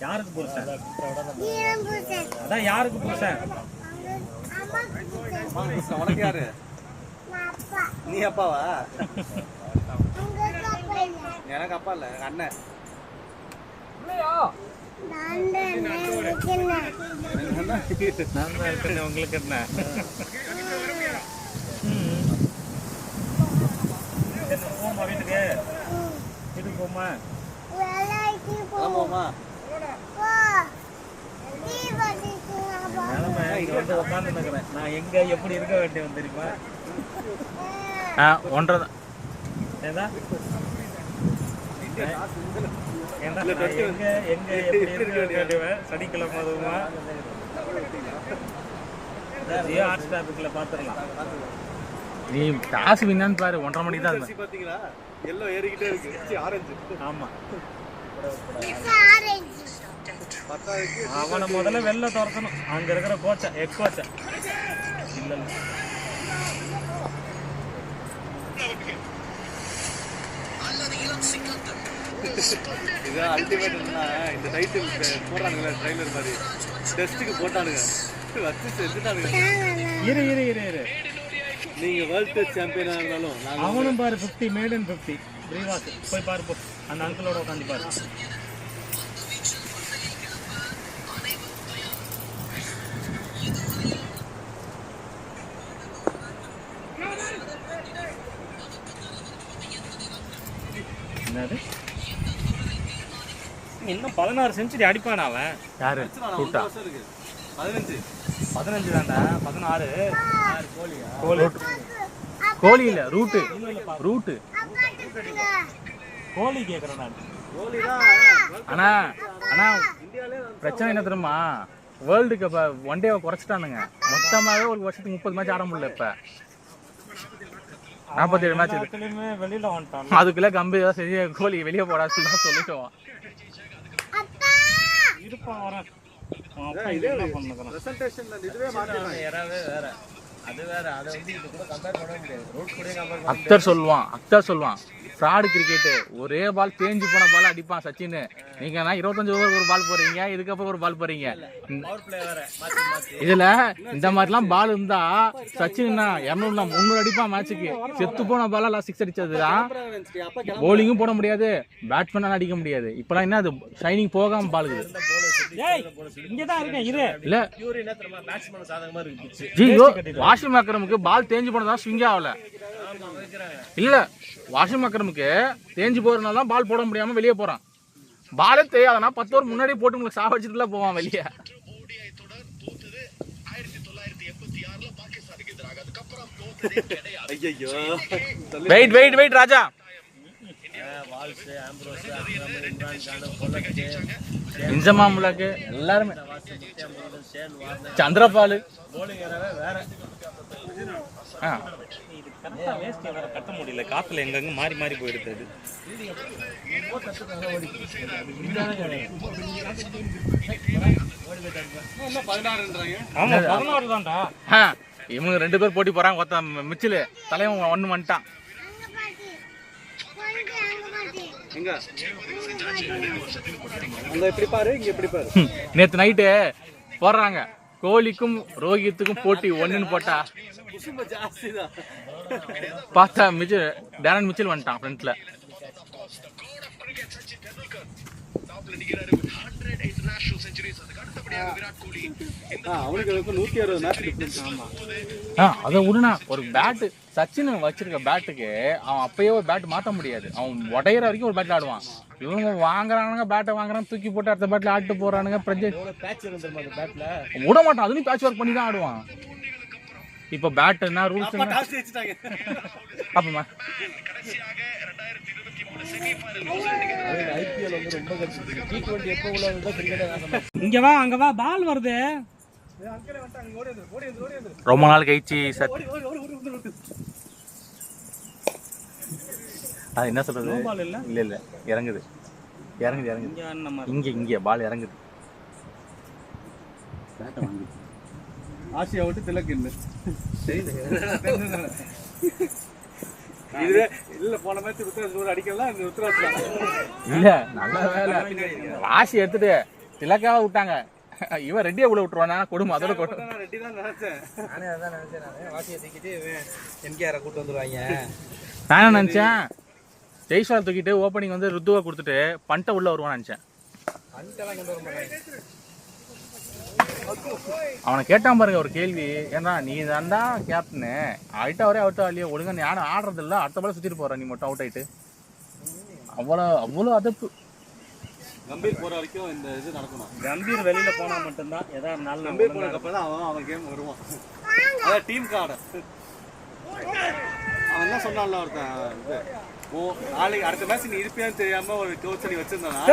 யாருக்கு பூசன்? நீ தான் பூசன். அதான் யாருக்கு பூசன்? அம்மாக்கு பூசன். உனக்கு யாரு? நான் அப்பா. நீ அப்பாவா? உங்களுக்கு அப்பா இல்லை. எனக்கு அப்பா இல்லை, எங்க அண்ணன். நான் தான் இருக்கேன். நான் தான் இருக்கேன், உங்களுக்கு என்ன? என்ன போமா வீட்டுக்கு? வீட்டுக்கு போமா? வேலைக்கு போ. ஆமாம்மா. போ. நீ வந்துட்டு அப்பா. நிலைமை இங்க வந்து உட்காந்து நிக்கிறேன். நான் எங்க எப்படி இருக்க வேண்டியவன் தெரியுமா? 1.5 தான். ஏதா ஏன்டா நான் எங்க எங்க எப்படி இருக்க வேண்டியவன்? சனிக்கிழமை அதுவுமா ஜியோ ஹாட் ஸ்டார்ல பாத்துறலாம். நீ காசு வின்னான்னு பாரு, 1:30 மணிக்கு தான் ஜெர்சி பாத்தீங்களா? எல்லோ ஏறிக்கிட்டே இருக்கு, ஆரஞ்சு. ஆமா, ஆரஞ்சு பத்தாயிரக்கு அவனை முதல்ல வெளில துரத்தணும். அங்க இருக்கிற கோச்சை எக் கோச்சை இல்ல இது அல்டிமேட். இந்த டைட்டில் போடுறானுங்களே ட்ரைலர் மாதிரி, டெஸ்ட்டுக்கு போட்டானுங்க, வச்சு செஞ்சுட்டானுங்க. இரு இரு இரு இரு நீங்க வேர்ல்ட் டெஸ்ட் சாம்பியனா இருந்தாலும் நாங்க அவனும் பாரு 50 மேட் இன் 50 ரீவாஸ் போய் பாரு போ. அந்த அங்கிளோட உட்காந்து பாரு. என்னது இன்னும் 16 செஞ்சுரி அடிப்பானா அவன்? யாரு ரூட்டா? 15 தான்டா 16. கோலி இல்ல ரூட்டு, ரூட்டு. கோலி கேக்குறேன் நான். கோலி தான். ஆனா ஆனா பிரச்சனை என்ன தெரியுமா, வேர்ல்டு கப் ஒன் டேவை குறைச்சிட்டானுங்க. மொத்தமாவே ஒரு வருஷத்துக்கு 30 மேட்ச் ஆட முடியல. இப்ப 47 மேட்ச் வெளியில வந்துட்டான். அதுக்குள்ள கம்பி தான் சரி, கோலி வெளியே போடா சொல்லிட்டோம். இருப்பான் வரேன். பிரசன்டேஷன்ல இதுவே மாத்திட்டாங்க. வேற அது வேற. அதை வந்து இது கூட கம்பேர் பண்ண முடியாது. ரூட் கூட கம்பேர் அக்தர் சொல்லுவான் ஃப்ராடு கிரிக்கெட், ஒரே பால் தேஞ்சு போன பால் அடிப்பான் சச்சின். நீங்க 25 ஓவர் ஒரு பால் போறீங்க, இதுக்கப்புறம் ஒரு பால் போறீங்க. பவர் பிளே வேற மாத்தி மாத்தி. இதுல இந்த மாதிரிலாம் பால் இருந்தா சச்சின் 200 300 அடிப்பான் மேட்சுக்கு. செத்து போன பால் எல்லாம் 6 அடிச்சதுதான். பவுலிங்கும் போட முடியாது, பேட்ஸ்மேன் அடிக்க முடியாது. இப்பெல்லாம் என்ன அது ஷைனிங் போகாம பால் இருக்குது. இங்கதான் இருக்கேன் இரு. இல்ல பியூர் என்ன தெரியுமா, பேட்ஸ்மேன் சாதகமா இருக்கு. ஜியோ வாஷிம் அக்ரமுக்கு பால் தேஞ்சு போனதா ஸ்விங் ஆகல. இல்ல வாஷிம் அக்ரமுக்கு தேஞ்சு போறதுனால தான் பால் போட முடியாம வெளியே போறான். பாலே தேயாதனா 10 ஓவர் முன்னாடியே போட்டு உங்களுக்கு சாவடிச்சுட்டுல போவான் வெளியே. ஐயோ வெயிட் வெயிட் வெயிட் ராஜா. வால்ஸ், ஆம்ப்ரோஸ், இம்ரான் கான், பொலக், இன்சமாமுலக்கு எல்லாருமே, சந்திரபாலு போலிங் வேற. கரெக்டா வேஸ்ட் வேற கட்ட முடியல. காத்துல எங்கங்க மாறி மாறி போயிடுது. அது ஆமா 16 தான்டா. இவங்க 2 பேர் போட்டி போறாங்க. ஒருத்த மிச்சில் தலைவன் ஒண்ணு வந்துட்டான். எங்க அங்க எப்படி பாரு, இங்க எப்படி பாரு. நேத்து நைட்டு போடுறாங்க கோலிக்கும் ரோஹித்துக்கும் போட்டி 1-ன்னு போட்டா குசும்ப ஜாஸ்தி தான். பார்த்தா மிச்சில் டேரன் மிச்சில் வந்துட்டான் ஃப்ரண்ட்ல. அவனுக்கு 160 மேட்ச் டிஃபரன்ஸ். அதை விடுனா ஒரு பேட்டு சச்சின் வச்சிருக்க பேட்டுக்கு அவன் அப்பயே ஒரு பேட் மாற்ற முடியாது. அவன் உடையிற வரைக்கும் ஒரு பேட்டில் ஆடுவான். இவங்க வாங்குறானுங்க, பேட்டை வாங்குறான், தூக்கி போட்டு அடுத்த பேட்டில் ஆட்டு போறானுங்க. பேட்ச் இருந்துருமா அந்த பேட்ல? விட மாட்டான், அதுலயும் பேட்ச் ஒர்க் பண்ணி தான் ஆடுவான். இப்போ பேட் என்ன ரூல்ஸ் அப்பமா ஐபிஎல் வந்து ரொம்ப கஷ்டம். T20 எப்போ உள்ள கிரிக்கெட் இங்க வா, அங்க வா, பால் வருது. ரொம்ப நாள் கழிச்சு சார். அது என்ன சொல்றது, பால் இல்ல இல்ல இல்ல இறங்குது இறங்குது இறங்குது. இங்க நம்ம இங்க இங்க பால் இறங்குது. ஆசியா விட்டு திலக்கு இல்லை இதுவே இல்ல. போன மேட்ச் ருத்ராஜ் அடிக்கலாம், இந்த ருத்ராஜ் இல்ல நல்ல வேலை. ராசி எடுத்துட்டு திலக்காவை விட்டாங்க. இவன் ரெட்டியை உள்ள விட்டுருவானா கொடுமை. அதோட ரெட்டி தான் நினைச்சேன். நானே அதான் நினைச்சேன். வாசியை தூக்கிட்டு எம்கேஆரை கூட்டு வந்துருவாங்க. நான் என்ன நினைச்சேன், ஜெய்ஸ்வால் தூக்கிட்டு ஓப்பனிங் வந்து ருத்துவா கொடுத்துட்டு பண்ட்டை உள்ள வருவான்னு நினைச்சேன். அன்ட்டெல்லாம் கொண்டு வர மாட்டாங்க. அவனை கேட்டான் பாருங்க ஒரு கேள்வி, ஏன்னா நீ தான்டா கேப்டனு, ஆயிட்டா அவரே அவுட் ஆகலையோ, ஒழுங்கா நீ யாரும் ஆடுறது இல்லை, அடுத்த பால சுத்திட்டு போற, நீ மட்டும் அவுட் ஆயிட்டு. அவ்வளோ அதப்பு. கம்பீர் போற வரைக்கும் இந்த இது நடக்கணும். கம்பீர் வெளியில போனா மட்டும்தான் ஏதாவது நல்ல. கம்பீர் போனதுக்கு அப்புறம் தான் அவன் கேம் வருவான். அதான் டீம் கார்டு. அவன் தான் சொன்னான்ல ஒருத்தன், ஓ நாளைக்கு அடுத்த மேட்ச் நீ இருப்பியான்னு தெரியாம ஒரு கோச் நீ வச்சிருந்தானா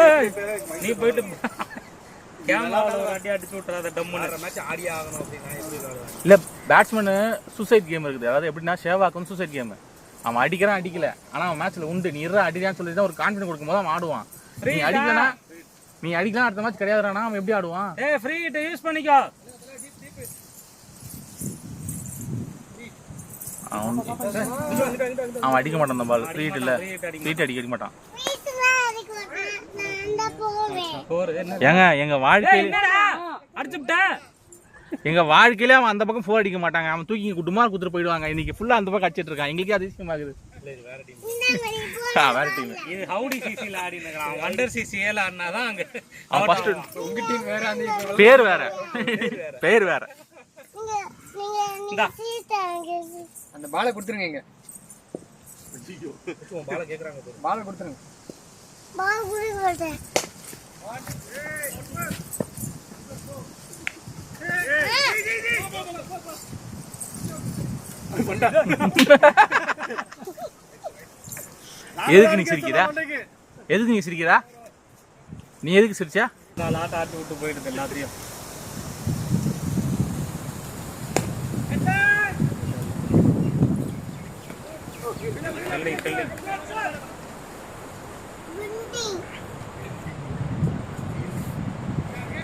நீ போயிட்டு கேமராவில் ஒரு அடி அடிச்சு விட்டுறாத டம்முன்னு. மேட்ச் ஆடி ஆகணும் அப்படின்னா எப்படி விளையாடுவாங்க? இல்லை பேட்ஸ்மேனு சூசைட் கேம் இருக்குது. அதாவது எப்படின்னா ஷேவாக்கும் சூசைட் கேமு. அவன் அடிக்கிறான் அடிக்கல, ஆனால் அவன் மேட்ச்சில் உண்டு. நீ அடிக்கிறான்னு சொல்லி தான் ஒரு கான்ஃபிடன்ஸ் கொடுக்கும்போது அவன் ஆடுவான். நீ அடிக்கலாம் அடுத்த மேட்ச் கிடையாதுறானா அவன் எப்படி ஆடுவான்? ஃப்ரீ ஹிட் யூஸ் பண்ணிக்கோ. அவன் அடிக்க மாட்டான் அந்த பால். ஃப்ரீ ஹிட் இல்லை, ஃப்ரீ ஹிட் அடிக்க மாட்டான். ஏங்க எங்க வாழ்க்கையில அவன் அந்த பக்கம் 4 அடிக்க மாட்டாங்க. அவன் தூக்கி குட்டுமா குடுத்துட்டு போயிடுவாங்க. இன்னைக்கு ஃபுல்லா அந்த பக்கம் அடிச்சிட்டு இருக்கான். எங்களுக்கே அதிசயமாகுது. வேற டீம். இது ஹவுடி சிசில ஆடி இருக்கான். வண்டர் சிசி ஏல ஆடினாதான் அங்க. அவன் ஃபர்ஸ்ட் உங்க டீம் வேற, அந்த பேர் வேற. அந்த பாலை கொடுத்துருங்க. இங்க பாலை கேக்குறாங்க. பாலை கொடுத்துருங்க. பால் குடிக்க மாட்டேன். எதுக்கு நீ சிரிக்கிறா? நீ எதுக்கு சிரிச்சா? ஆட்ட ஆட்டி விட்டு போயிடுது எல்லாத்தையும்.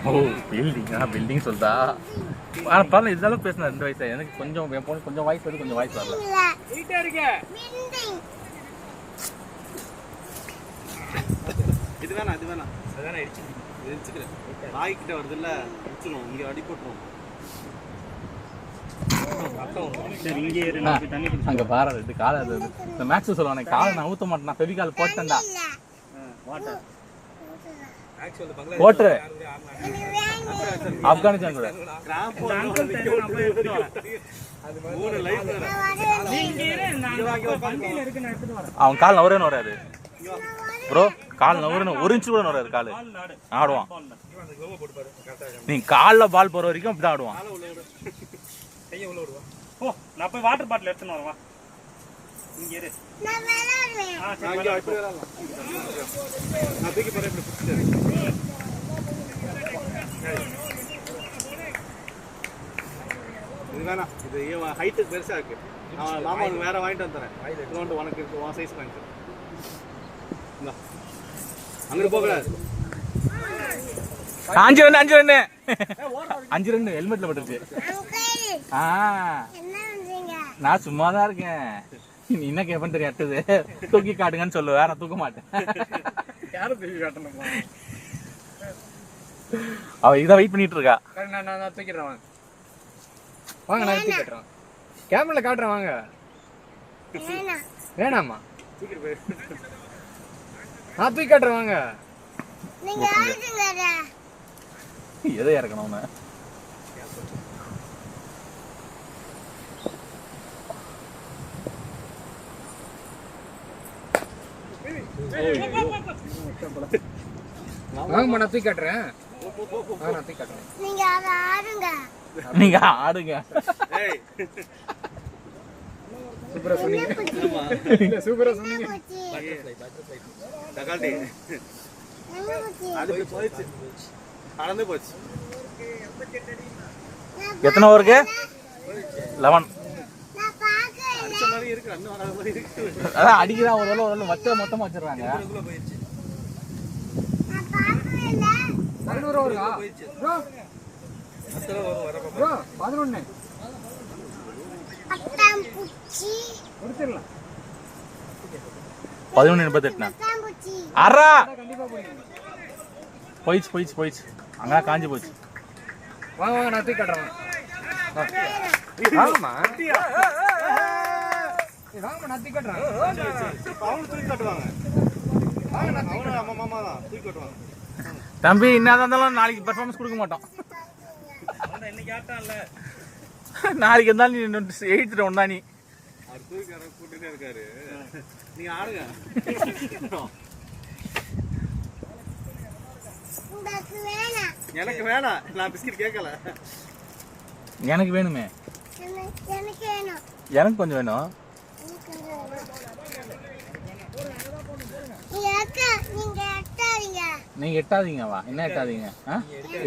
ஓ பில்டிங் சொல்றா. ஆனா பரவாயில்ல, இந்த அளவுக்கு பேசினா 2 வயசா. எனக்கு கொஞ்சம் என் பொண்ணு கொஞ்சம் வாய்ஸ் வருது, கொஞ்சம் வாய்ஸ் வரல. இது வேணாம் அதானே இடிச்சுக்கிறேன். வாய்க்கிட்ட வருது இல்ல, இடிச்சிடும். இங்க அடி போட்டுரும். சரி இங்கே இரு, நான் தண்ணி அங்க பாரு, 2 காலை அது இந்த மேட்ச் சொல்லுவானே, காலை நான் ஊத்த மாட்டேன். நான் ஃபெவிகால் போட்டேன்டா. வாட்டர் ஆக்சுவலி பங்களா போட்டுரு. ஆப்கானிஸ்தான் கூட கிராம்ப் அவன் கால் நவரேன்னு வராது ப்ரோ. கால் நவரேன்னு 1 இன்ச் கூட வராது. கால் ஆடுவான். நீ காலில் பால் போற வரைக்கும் அப்படிதான் ஆடுவான். ஓ நான் போய் வாட்டர் பாட்டில் எடுத்துன்னு வரவா. இங்க இரு. இது வேணாம். இது ஹைட்டு பெருசா இருக்கு. மாமா உனக்கு வேற வாங்கிட்டு வந்துறேன். இன்னொன்று உனக்கு உன் சைஸ் வாங்கிட்டு. அங்கே போகக்கூடாது. 5 ரன் ஹெல்மெட்ல பட்டுருச்சு. நான் சும்மா தான் இருக்கேன். நீ என்ன கேப்பன்னு தெரியும். அடுத்தது தூக்கி காட்டுங்கன்னு சொல்லு. வேற தூக்க மாட்டேன். யாரும் தூக்கி காட்டணுமா? அவ இதான் வெயிட் பண்ணிட்டு இருக்கா. நான் தூக்கிடுறேன். வாங்க நான் தூக்கி காட்டுறேன். கேமரால காட்டுறேன். வாங்க. வேணாமா? நான் தூக்கி காட்டுறேன். வாங்க. எதை இறக்கணும் அவனை? வாங்கம்மா நான் தூக்கி காட்டுறேன். நான் தூக்கி காட்டுறேன். நீங்க ஆடுங்க. சூப்பரா சொன்னீங்க. சூப்பரா சொன்னீங்க. தக்காளி அது போயிடுச்சு. நடந்து போச்சு. எத்தனை ஓவருக்கு? 11. அடிச்ச மாதிரி இருக்கு. அண்ணன் வராத மாதிரி இருக்கு. அதான் அடிக்கிறா. ஒரு வேலை வச்ச மொத்தமா வச்சிடறாங்க. 11 ஓவரா? ப்ரோ அத்தனை வரும் வர ப்ரோ 11 முடிச்சிடலாம். 11:88. அரா போயிடுச்சு. அங்கே காஞ்சி போச்சு. வாங்க வாங்க நான் தூக்கி காட்டுறேன். வாங்கம்மா. வாங்கம்மா நான் தூக்கி காட்டுறேன். அவங்க தூக்கி காட்டுவாங்க. அவங்க மாமா தான் தூக்கி காட்டுவாங்க. தம்பி என்னதான் இருந்தாலும் நாளைக்கு பெர்ஃபார்மன்ஸ் கொடுக்க மாட்டோம். இன்னைக்கு ஆட்டான்ல. நாளைக்கு இருந்தாலும் நீ 8th ரவுண்ட் தான். நீ அவர் தூக்கி கூட்டிட்டே இருக்காரு. நீங்க ஆடுங்க. எனக்கு வேணாம். நான் பிஸ்கட் கேட்கல. எனக்கு வேணுமே. எனக்கு கொஞ்சம் வேணும். நீங்க எட்டாதீங்கவா? என்ன எட்டாதீங்க?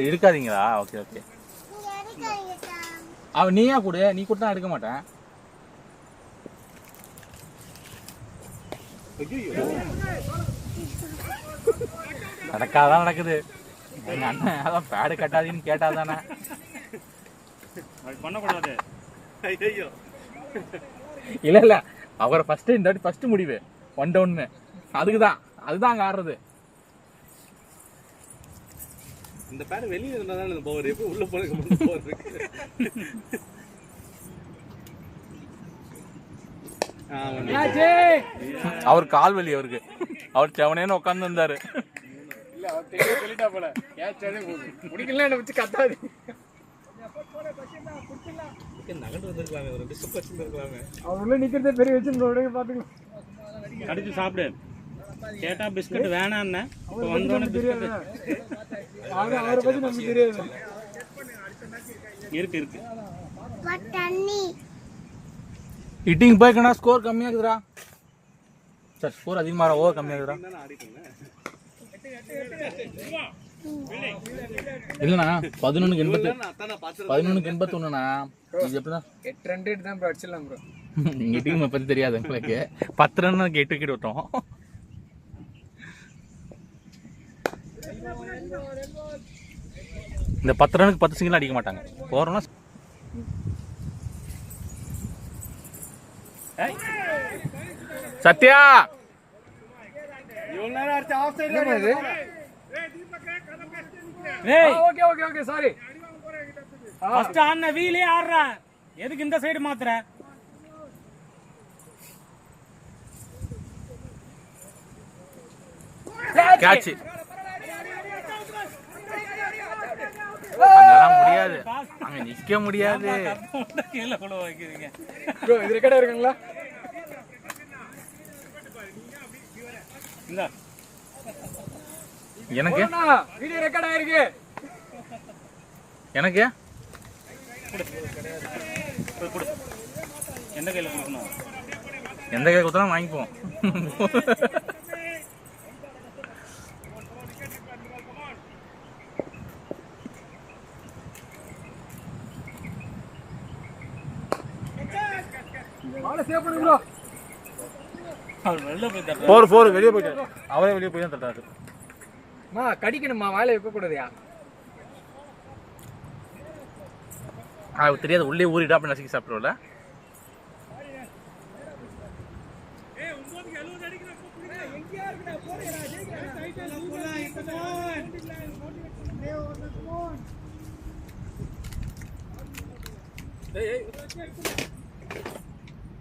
எடுக்காதீங்களா? Okay okay. நீயா கொடு, நீ கொடுத்தா எடுக்க மாட்டேன். நடக்காதான் நடக்குது. எங்க அண்ணன் அதான் பேடு கட்டாதீன்னு கேட்டாதானே. அது பண்ணக்கூடாது. ஐயோ இல்ல இல்ல, அவரை ஃபர்ஸ்ட் இந்த வாட்டி ஃபர்ஸ்ட் முடிவு 1 down. அதுக்குதான் அதுதான் அங்க ஆடுறது. இந்த பேர் வெளியே இருந்தாதான் இந்த பவர் எப்போ உள்ள போனதுக்கு பவர் இருக்கு. அவர் கால் வலி அவருக்கு. அவர் செவனேன்னு உட்கார்ந்து இருந்தாரு. இல்ல அவர் தெளிவா சொல்லிட்டா போல. கேட்சாதே போகுது. முடிக்கல என்ன வச்சு கத்தாது. நகண்டு வந்திருக்கலாமே, ஒரு டிஸ்க் வச்சிருக்கலாமே. அவர் உள்ள நிக்கிறதே பெரிய வச்சு பாத்துக்கலாம். கடிச்சு சாப்பிடு. கேட்டா பிஸ்கட் வேணான்னு இப்போ வந்தோடனே பிஸ்கட் அவரை பத்தி நமக்கு தெரியாது. இருக்கு இருக்கு. ஹிட்டிங் போய்க்கனா ஸ்கோர் கம்மியாகுதுடா. சார் ஸ்கோர் அதிகமாக ஓவர் கம்மியாகுதுடா. இல்லைண்ணா 11-81ண்ணா. இது எப்படிதான் 8 ரன் தான் ப்ரோ அடிச்சிடலாம் ப்ரோ. நீங்க டீமை பத்தி தெரியாது உங்களுக்கு. 10 ரன் 8 விக்கெட் விட்டோம். இந்த 10 ரனுக்கு 10 சிங்கிள் அடிக்க மாட்டாங்க. போறோம்னா சத்யா இவ்வளவு நேரம் அடிச்ச ஆஃப் சைடுல ஏய் okay okay okay sorry. First ஆன வீலே ஆடுற. எதுக்கு இந்த சைடு மாத்துற? கேட்ச். முடியாது, அங்க நிக்க முடியாது. கீழ கூட வைக்கிறீங்க ப்ரோ. இது ரெக்கார்ட் இருக்குங்களா? இந்த எனக்கு வீடியோ ரெக்கார்ட் ஆயிருக்கு. எனக்கு கொடு. எந்த கையில கொடுக்கணும்? எந்த கை கொடுத்தாலும் வாங்கிப்போம். வாளை சேவ் பண்ணு ப்ரோ. அவர் வெளில போய் தட்டுறாரு. 4 வெளியே போயிட்டாரு. அவரே வெளியே போய் தான் தட்டாரு. மா கடிக்கணுமா, வாயில வைக்க கூடாதுயா. அது தெரியாது, உள்ளே ஊறிட்டா அப்படி நசுக்கி சாப்பிடுவோம்ல.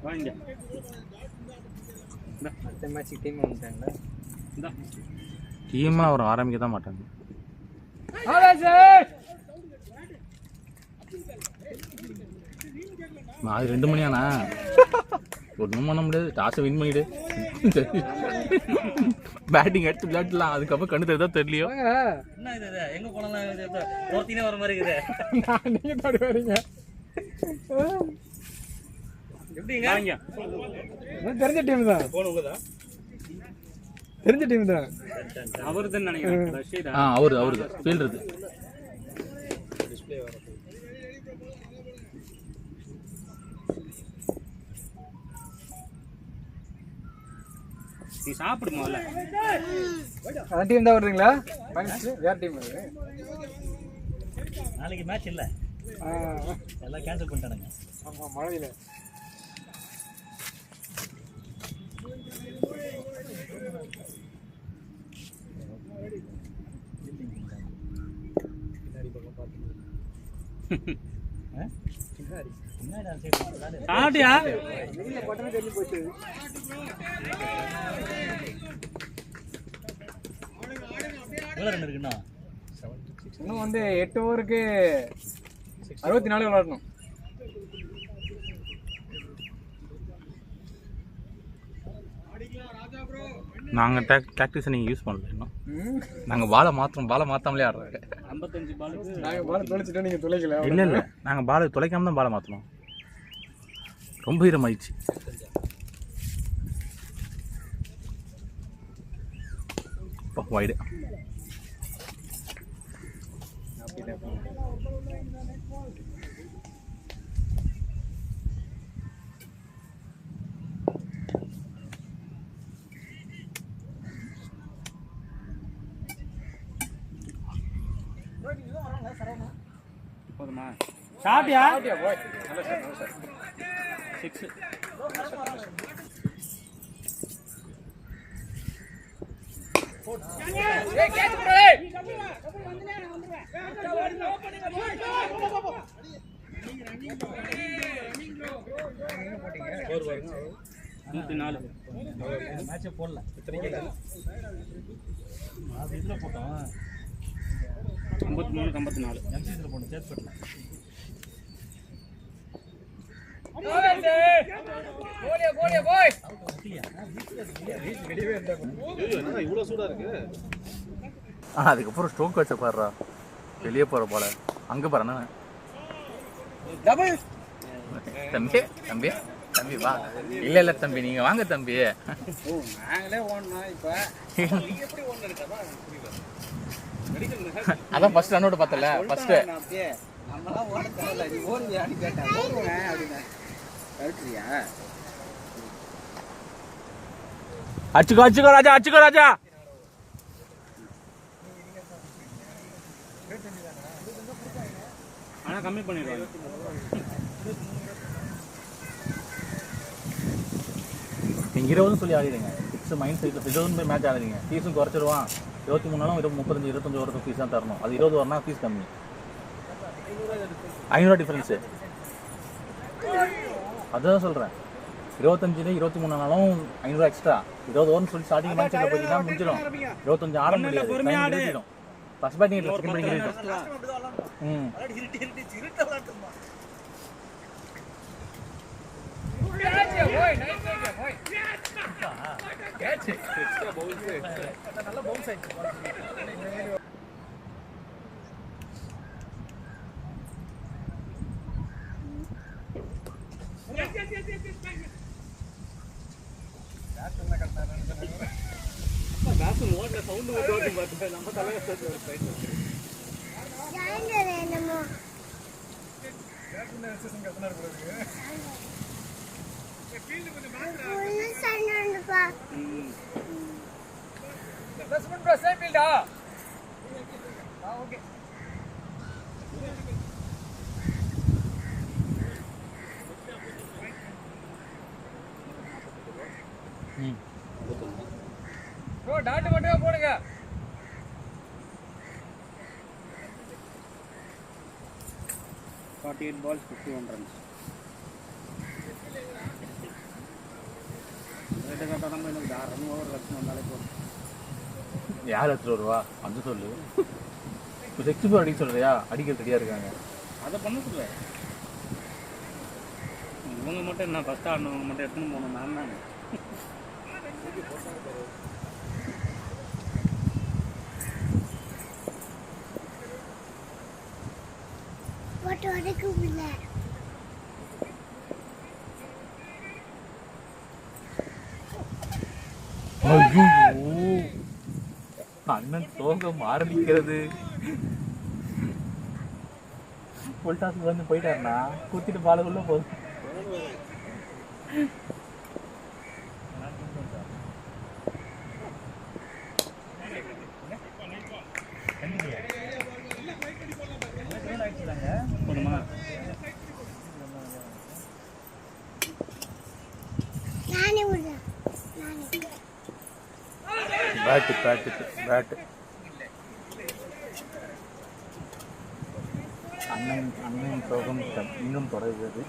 வாங்க. அடுத்த மேட்ச் டீம் வந்துட்டாங்க. இந்த டீம்லாம் அவர் ஆரம்பிக்க தான் மாட்டாங்க. அது 2 மணியாண்ணா. ஒன்றும் பண்ண முடியாது. டாஸை வின் பண்ணிடு. பேட்டிங் எடுத்து விளையாடலாம். அதுக்கப்புறம் கண்ணு தெரியுதா தெரியலையோ. என்ன இது? எங்க போனலாம் தோத்தினே வர மாதிரி இருக்குது. நீங்க தாடி வரீங்க. எப்படிங்க? வாங்க. தெரிஞ்ச டீம் தான். போனுங்கதா? தெரிஞ்ச டீம் தான். அவர்தான் நினைக்கிறேன். ரஷீதா. அவரு ஃபீல்டர். நீ சாப்பிடு முதல்ல. அந்த டீம் தான் வருதுங்களா? வேற டீம் வருது. நாளைக்கு மேட்ச் இல்ல. எல்லாம் கேன்சல் பண்ணிட்டானுங்க. ஆமா, மழையில. ஆடியா? இன்னும் வந்து 8 ஓவருக்கு 64 விளையாடணும். நாங்கள் டாக்டிக்ஸை நீங்கள் யூஸ் பண்ணல இன்னும். நாங்கள் பாலை மாற்றாமலே ஆடுறாங்க. 55 பாலுக்கு நாங்கள் பால் தொலைச்சிட்டோம், நீங்கள் தொலைக்கல. இல்லை நாங்கள் பாலை தொலைக்காம தான் பாலை மாற்றணும். ரொம்ப ஈரமாயிடுச்சு. வைடு போதுமா சாப்பிட்டியா 6 104 மேட்சே போடல இத்தனைக்கு அது இதில் போட்டோம் 53 54 எம்சிசியில் போட்டோம் சேத்பட்டில் இவ்வளோ சூடாக இருக்கு. அதுக்கப்புறம் ஸ்ட்ரோக் வச்ச பாடுறா வெளியே போகிற போல அங்கே பாருண்ணா தம்பி தம்பி தம்பி வா இல்லை இல்லை தம்பி நீங்கள் வாங்க தம்பி நாங்களே ஓடணும் இப்போ அதான் ஃபர்ஸ்ட் ரன்னோட பார்த்தல ஃபர்ஸ்ட் அப்படியே நம்மளாம் ஓட தேவையில்ல நீ ஓடுவியான்னு கேட்டேன் ஓடுவேன் அப்படின்னு கரெக்டியா அச்சுக்கோ அச்சுக்கோ ராஜா அச்சுக்கோ ராஜா ஆனா கம்மி பண்ணிடுவாங்க நீங்கள் 20 சொல்லி ஆடிடுங்க ஃபிக்ஸ் மைண்ட் செட் 20 போய் மேட்ச் ஆடுறீங்க ஃபீஸும் குறைச்சிடுவான் 23 நாளும் 35 வருஷம் ஃபீஸ் தான் தரணும் அது 20 வரனா ஃபீஸ் கம்மி 500 டிஃபரன்ஸு அதுதான் சொல்கிறேன் 25 23 நாளும் 500 எக்ஸ்ட்ரா 20 ஓவர்னு சொல்லி ஸ்டார்டிங் மேட்ச் போயிட்டீங்கன்னா முடிஞ்சிடும் 25 ஆட முடியாது ஃபர்ஸ்ட் பேட்டிங் இல்லை செகண்ட் பேட்டிங் ம் என்னமோ சண்டப்பா டாட்டு மட்டும் போடுங்க 48 balls 51 runs நம்ம எனக்கு 6 ரன் ஓவர் லட்சம் வந்தாலே போதும் யார் எடுத்துட்டு வருவா வந்து சொல்லு இப்போ 64 அடிக்க சொல்றியா அடிக்க ரெடியாக இருக்காங்க அதை பண்ண சொல்ல இவங்க மட்டும் என்ன ஃபஸ்ட் ஆடினவங்க மட்டும் எடுத்துன்னு போகணும் நான் தானே போட்டு வரைக்கும் இல்லை ஐயோ அண்ணன் சோகம் ஆரம்பிக்கிறது ஃபுல் டாஸ் வந்து போயிட்டாருண்ணா குத்திட்டு பாலுக்குள்ள போதும் போதுமா நானே விடுறேன் நானே பேட்டு அண்ணன் சோகம் இன்னும் தொடர்கிறது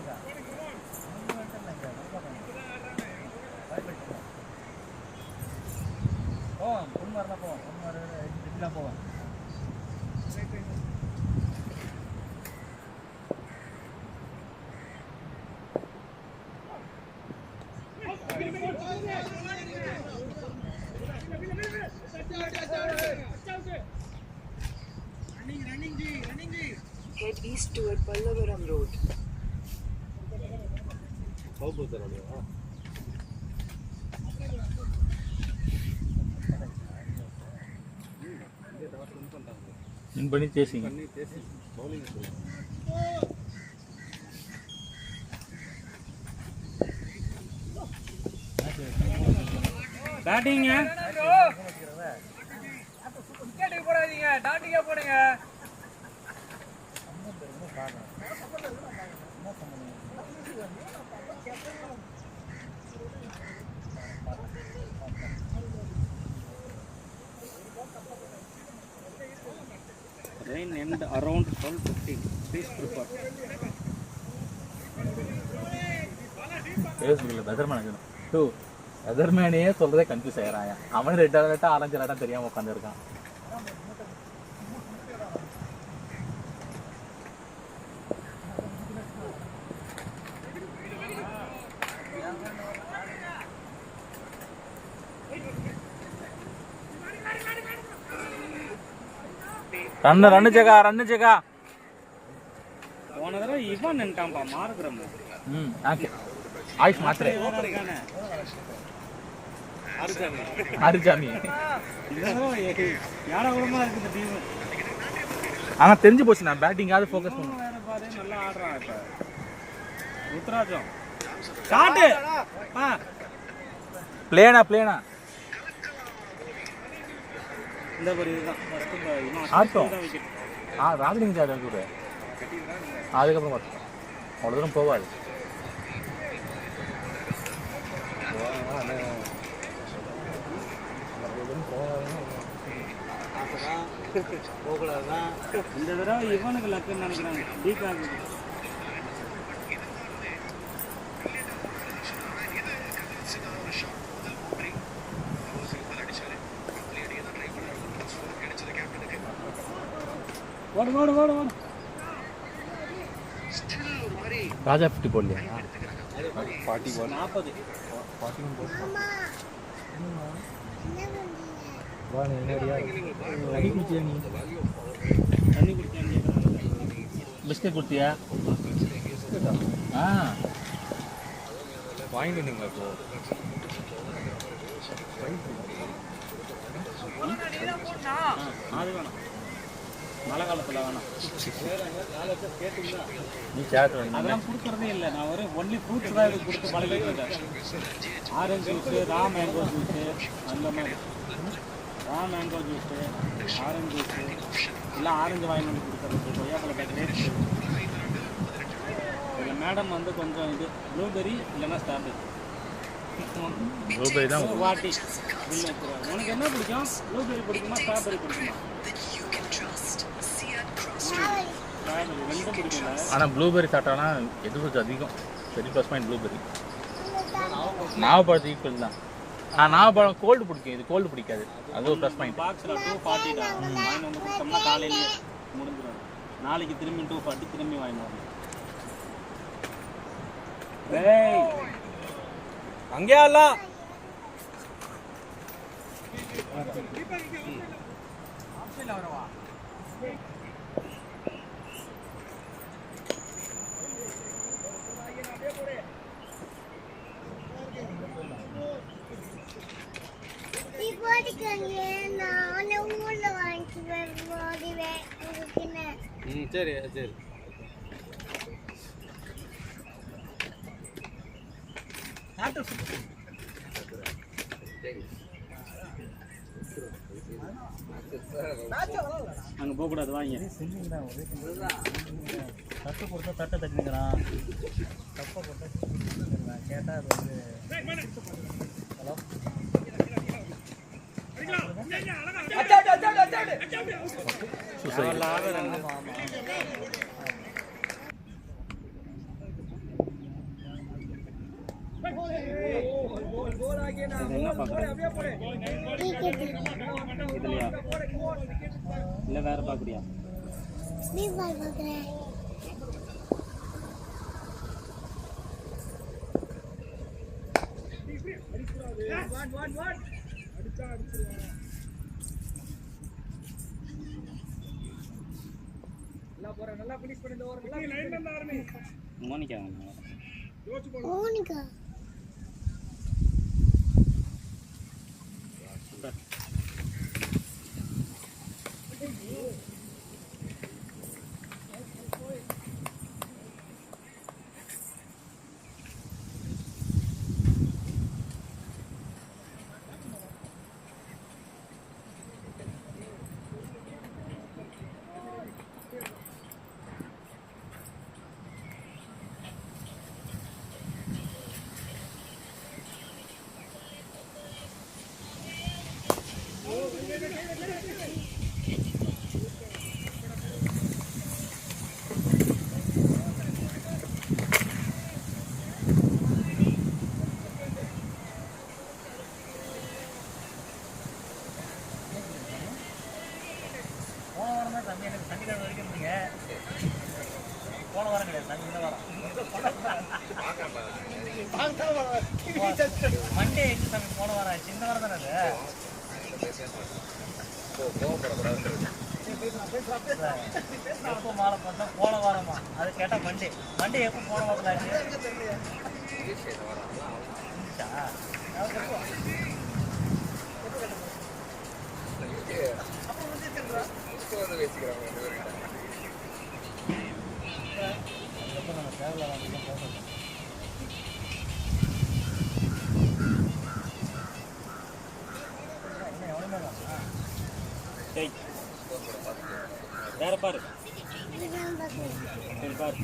போவேன் Head east toward Pallavaram Road. Win பண்ணி சேசிங்க. பேட்டிங்க போடாதீங்க, டாட்டிக்கா போடுங்க. Rain end around 12:15. Please prepare. ஃபேஸ்புக்கில் வெதர்மேன் டூ வெதர்மேனே சொல்கிறதே கன்ஃபியூஸ் ஆகிறான். அவன் ரெட் அலர்ட்டா ஆரஞ்சு அலர்ட்டா தெரியாமல் உட்காந்துருக்கான். ரன்னு ஜெகா போன தடவை இவன் நின்ட்டான்பா மாறுகிறோம். ஓகே ஆயுஷ் மாத்திரை ஆறுசாமி யாரா கூடமா இருக்குது டீம். ஆனால் தெரிஞ்சு போச்சு நான் பேட்டிங்காவது ஃபோக்கஸ் பண்ணுவேன். வேற பாரு நல்லா ஆடுறான் இப்ப ருத்ராஜம். ஸ்டார்ட் பிளேனா இந்த மாதிரி இதுதான் ஃபர்ஸ்ட் ஆட்டம். தான் விக்கெட். ராஜலிங்க சார் கூட அதுக்கப்புறம் பார்த்தோம். அவ்வளோ தூரம் போகாது. போகக்கூடாதுதான். இந்த தடவை இவனுக்கு லக்குன்னு நினைக்கிறாங்க. டீகாக்கு ஓடு ராஜா 50 போடலையா? 41. 40. 41 போட்டு. அம்மா என்ன பண்றீங்க? வா நீ என்னடியா தண்ணி குடிச்சியா? நீ தண்ணி குடிச்சாங்க. பிஸ்கட் குடிச்சியா? வாங்கிட்டு வந்தீங்களா இப்போ? அது வேணாம், மழை காலத்தில் வேணாம். நீ சேட்டு அதெல்லாம் கொடுக்குறதே இல்லை. நான் ஒரு ஒன்லி ஃப்ரூட்ஸ் தான் இது கொடுத்து பழகிட்டு இருக்கேன். Orange juice, raw mango juice, அந்த மாதிரி raw mango juice, orange juice எல்லாம் ஆரஞ்சு வாங்கி வந்து கொடுக்குறது. கொய்யாப்பழம் கிரேப்ஸு. இதில் மேடம் வந்து கொஞ்சம் இது ப்ளூபெரி இல்லைன்னா ஸ்ட்ராபெரி ப்ளூபெரி தான் வாட்டி பில் வச்சுருவாங்க. உனக்கு என்ன பிடிக்கும்? ப்ளூபெரி பிடிக்குமா ஸ்ட்ராபெரி பிடிக்குமா? ஸ்ட்ராபெரி ரெண்டும் பிடிக்கும்ல. ஆனால் ப்ளூபெரி சாப்பிட்டானா எதிர்ப்பு அதிகம். சரி ப்ளஸ் பாயிண்ட் ப்ளூபெரி. நாவப்பழத்து ஈக்குவல் தான். நாவப்பழம் கோல்டு பிடிக்கும், இது கோல்டு பிடிக்காது. அது ஒரு ப்ளஸ் பாயிண்ட். பாக்ஸில் 240 தான் வாங்கி வந்து கொடுத்தோம்னா காலையிலேயே முடிஞ்சிடும். நாளைக்கு திரும்பி 240 திரும்பி வாங்கி வரணும். அங்கே எல்லாம் நானே ஊர்ல வாங்கிக்குவேன். சரி சரி. அங்கே போகக்கூடாது வாங்க. தட்டு கொடுத்தா தட்டை தட்டினுக்கிறான். தப்பை போட்டால் கேட்டால் அது வந்து ஹலோ என்ன பார்க்குறேன் இதுலையா இல்லை வேற பார்க்குறியா? பார்க்குறேன். மோனிகா மோனிகா போன வாரம் தான் தம்பி எனக்கு சனிக்கிழமை வரைக்கும் இருந்தீங்க. போன வாரம் கிடையாது, தம்பி இந்த வாரம். மண்டே எங்க தம்பி போன வாரம் ஆச்சு, இந்த வாரம் தானே அது. எப்போ மாலை போட்டா போன வாரமா? அது கேட்டா மண்டே. மண்டே எப்போ போன வாரத்தில் ஆச்சு? இருந்துச்சா? வேற பாரு இதுதான் பார்க்கணும். சரி பாரு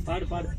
பாடு பாடு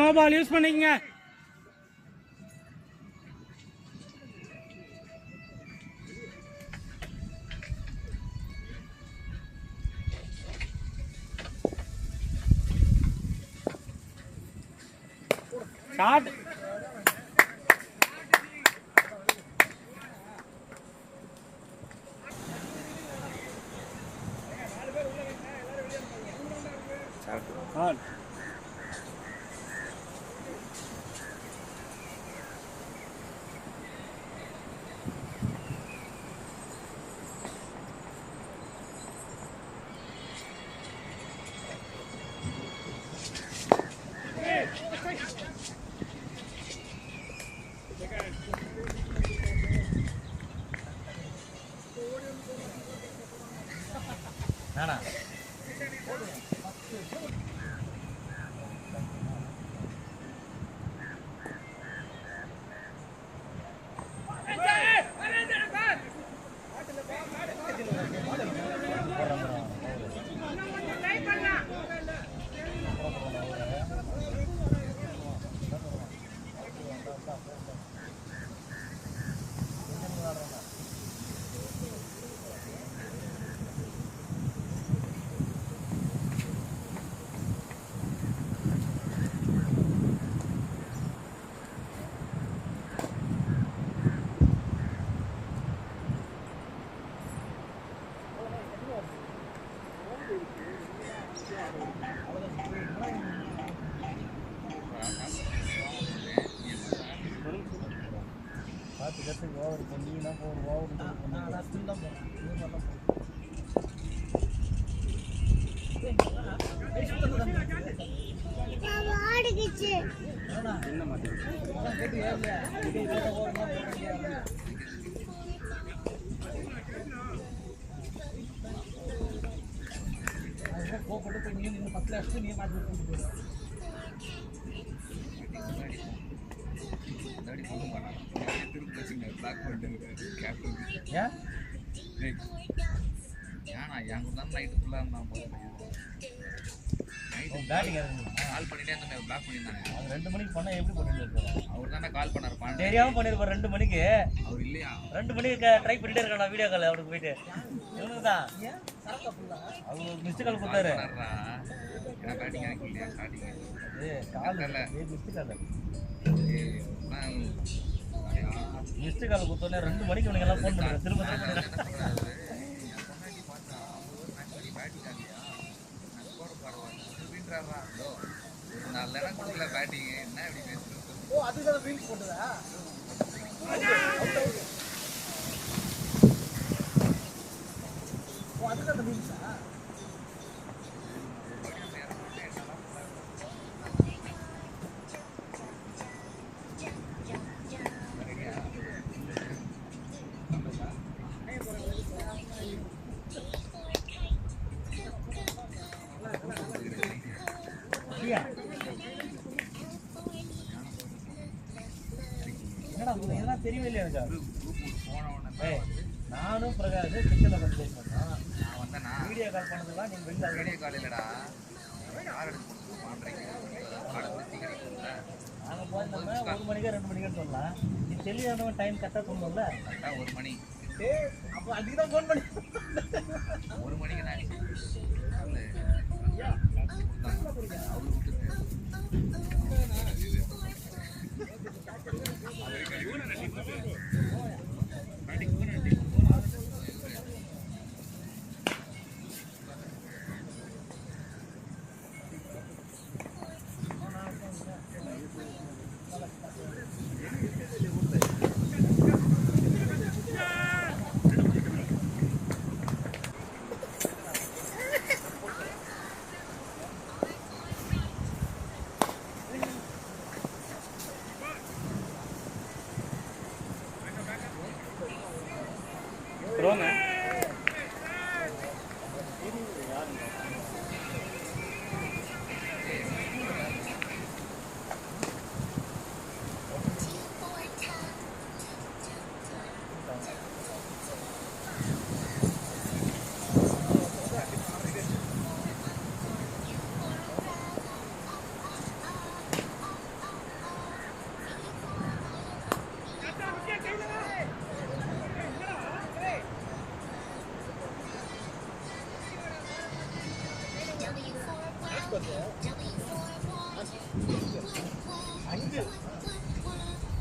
நோ பால் யூஸ் பண்ணிக்கங்க. ஷாட் ஷாட் வேணா ஆடுகிச்சு. ஏன் வேணாம் என் கூட தான் நைட்டு ஃபுல்லாக இருந்தான் பேட்டிங் இறங்குங்க. கால் பண்ணிட்டே இருந்தேன் பிளாக் பண்ணியிருந்தாங்க. அது 2 மணிக்கு பண்ணால் எப்படி பண்ணிட்டு இருப்பாரு? அவர் தானே கால் பண்ணார். தெரியாமல் பண்ணியிருப்பார் 2 மணிக்கு. அவர் இல்லையா 2 மணிக்கு ட்ரை பண்ணிட்டே இருக்கான் வீடியோ கால் அவருக்கு போயிட்டு. இவனுக்கு தான் அவர் மிஸ்டு கால் கொடுத்தாரு. ஏன்னா பேட்டிங் எனக்கு இல்லையா starting missed call missed call கொடுத்தோன்னே 2 மணிக்கு இவனுக்கு எல்லாம் ஃபோன் பண்ணுறேன் திரும்ப பேட்டிங் என்ன இப்படி பேசுறது? ஓ அதுதான் ரீல்ஸ் போட்டதா? ஓ அதுதான் ரீல்ஸா? என்னடா இதெல்லாம் தெரியவே இல்லையா எனக்கு? நானும் பிரகாஷ் கிச்சனில் வந்து பேசினேன். நான் வந்தேன்னா வீடியோ கால் பண்ணதெல்லாம் நீங்கள் வெளில வீடியோ கால் இல்லைடா கார் எடுத்து பண்ணுறீங்க நாங்கள் போயிருந்தோம்னா 1 மணிக்கா 2 மணிக்கான்னு சொல்லலாம். நீ தெளிவானவன் டைம் கரெக்டாக சொல்லணும்ல. கரெக்டாக 1 மணி. அப்போ அதுக்கு தான் ஃபோன் பண்ணி 1 மணிக்கு தான் ரோங்க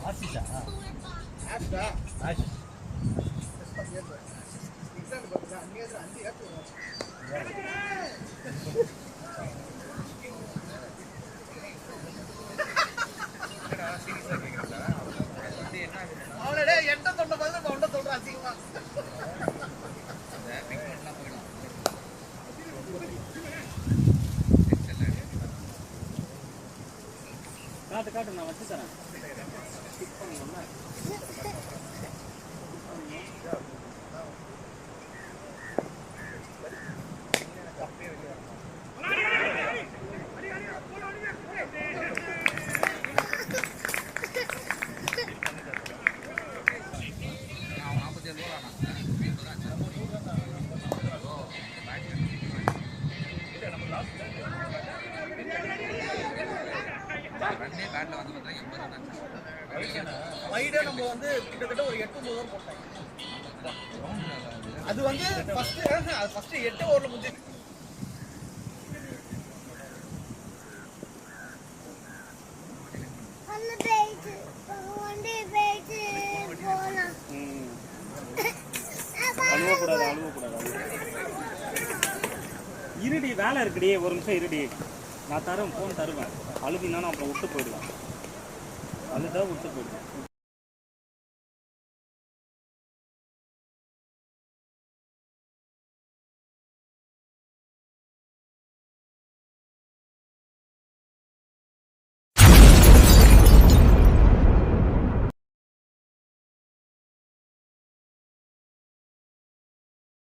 ஆசிஷா அவனே என்கிட்ட சொன்ன மாதிரி அவன்கிட்ட சொல்றான் அதிகமா. காட்டு காட்டு நான் வச்சு தரேன். வைடா நம்ம வந்து கிட்டத்தட்ட ஒரு 8-9 ஓவர் போட்டோம். அது வந்து ஃபர்ஸ்ட் 8 ஓவர்ல முடிஞ்சு அந்த பேஜ் ஒன்டே பேஜ் போலாம். அழுவக்கூடாது இருடி வேலை இருக்குடி. ஒரு நிமிஷம் இருடி. நான் தரேன் ஃபோன் தருவேன். அழுதினா நான் அப்புறம் விட்டு போயிடுவேன். அதுதான் விட்டு போயிடுவேன்.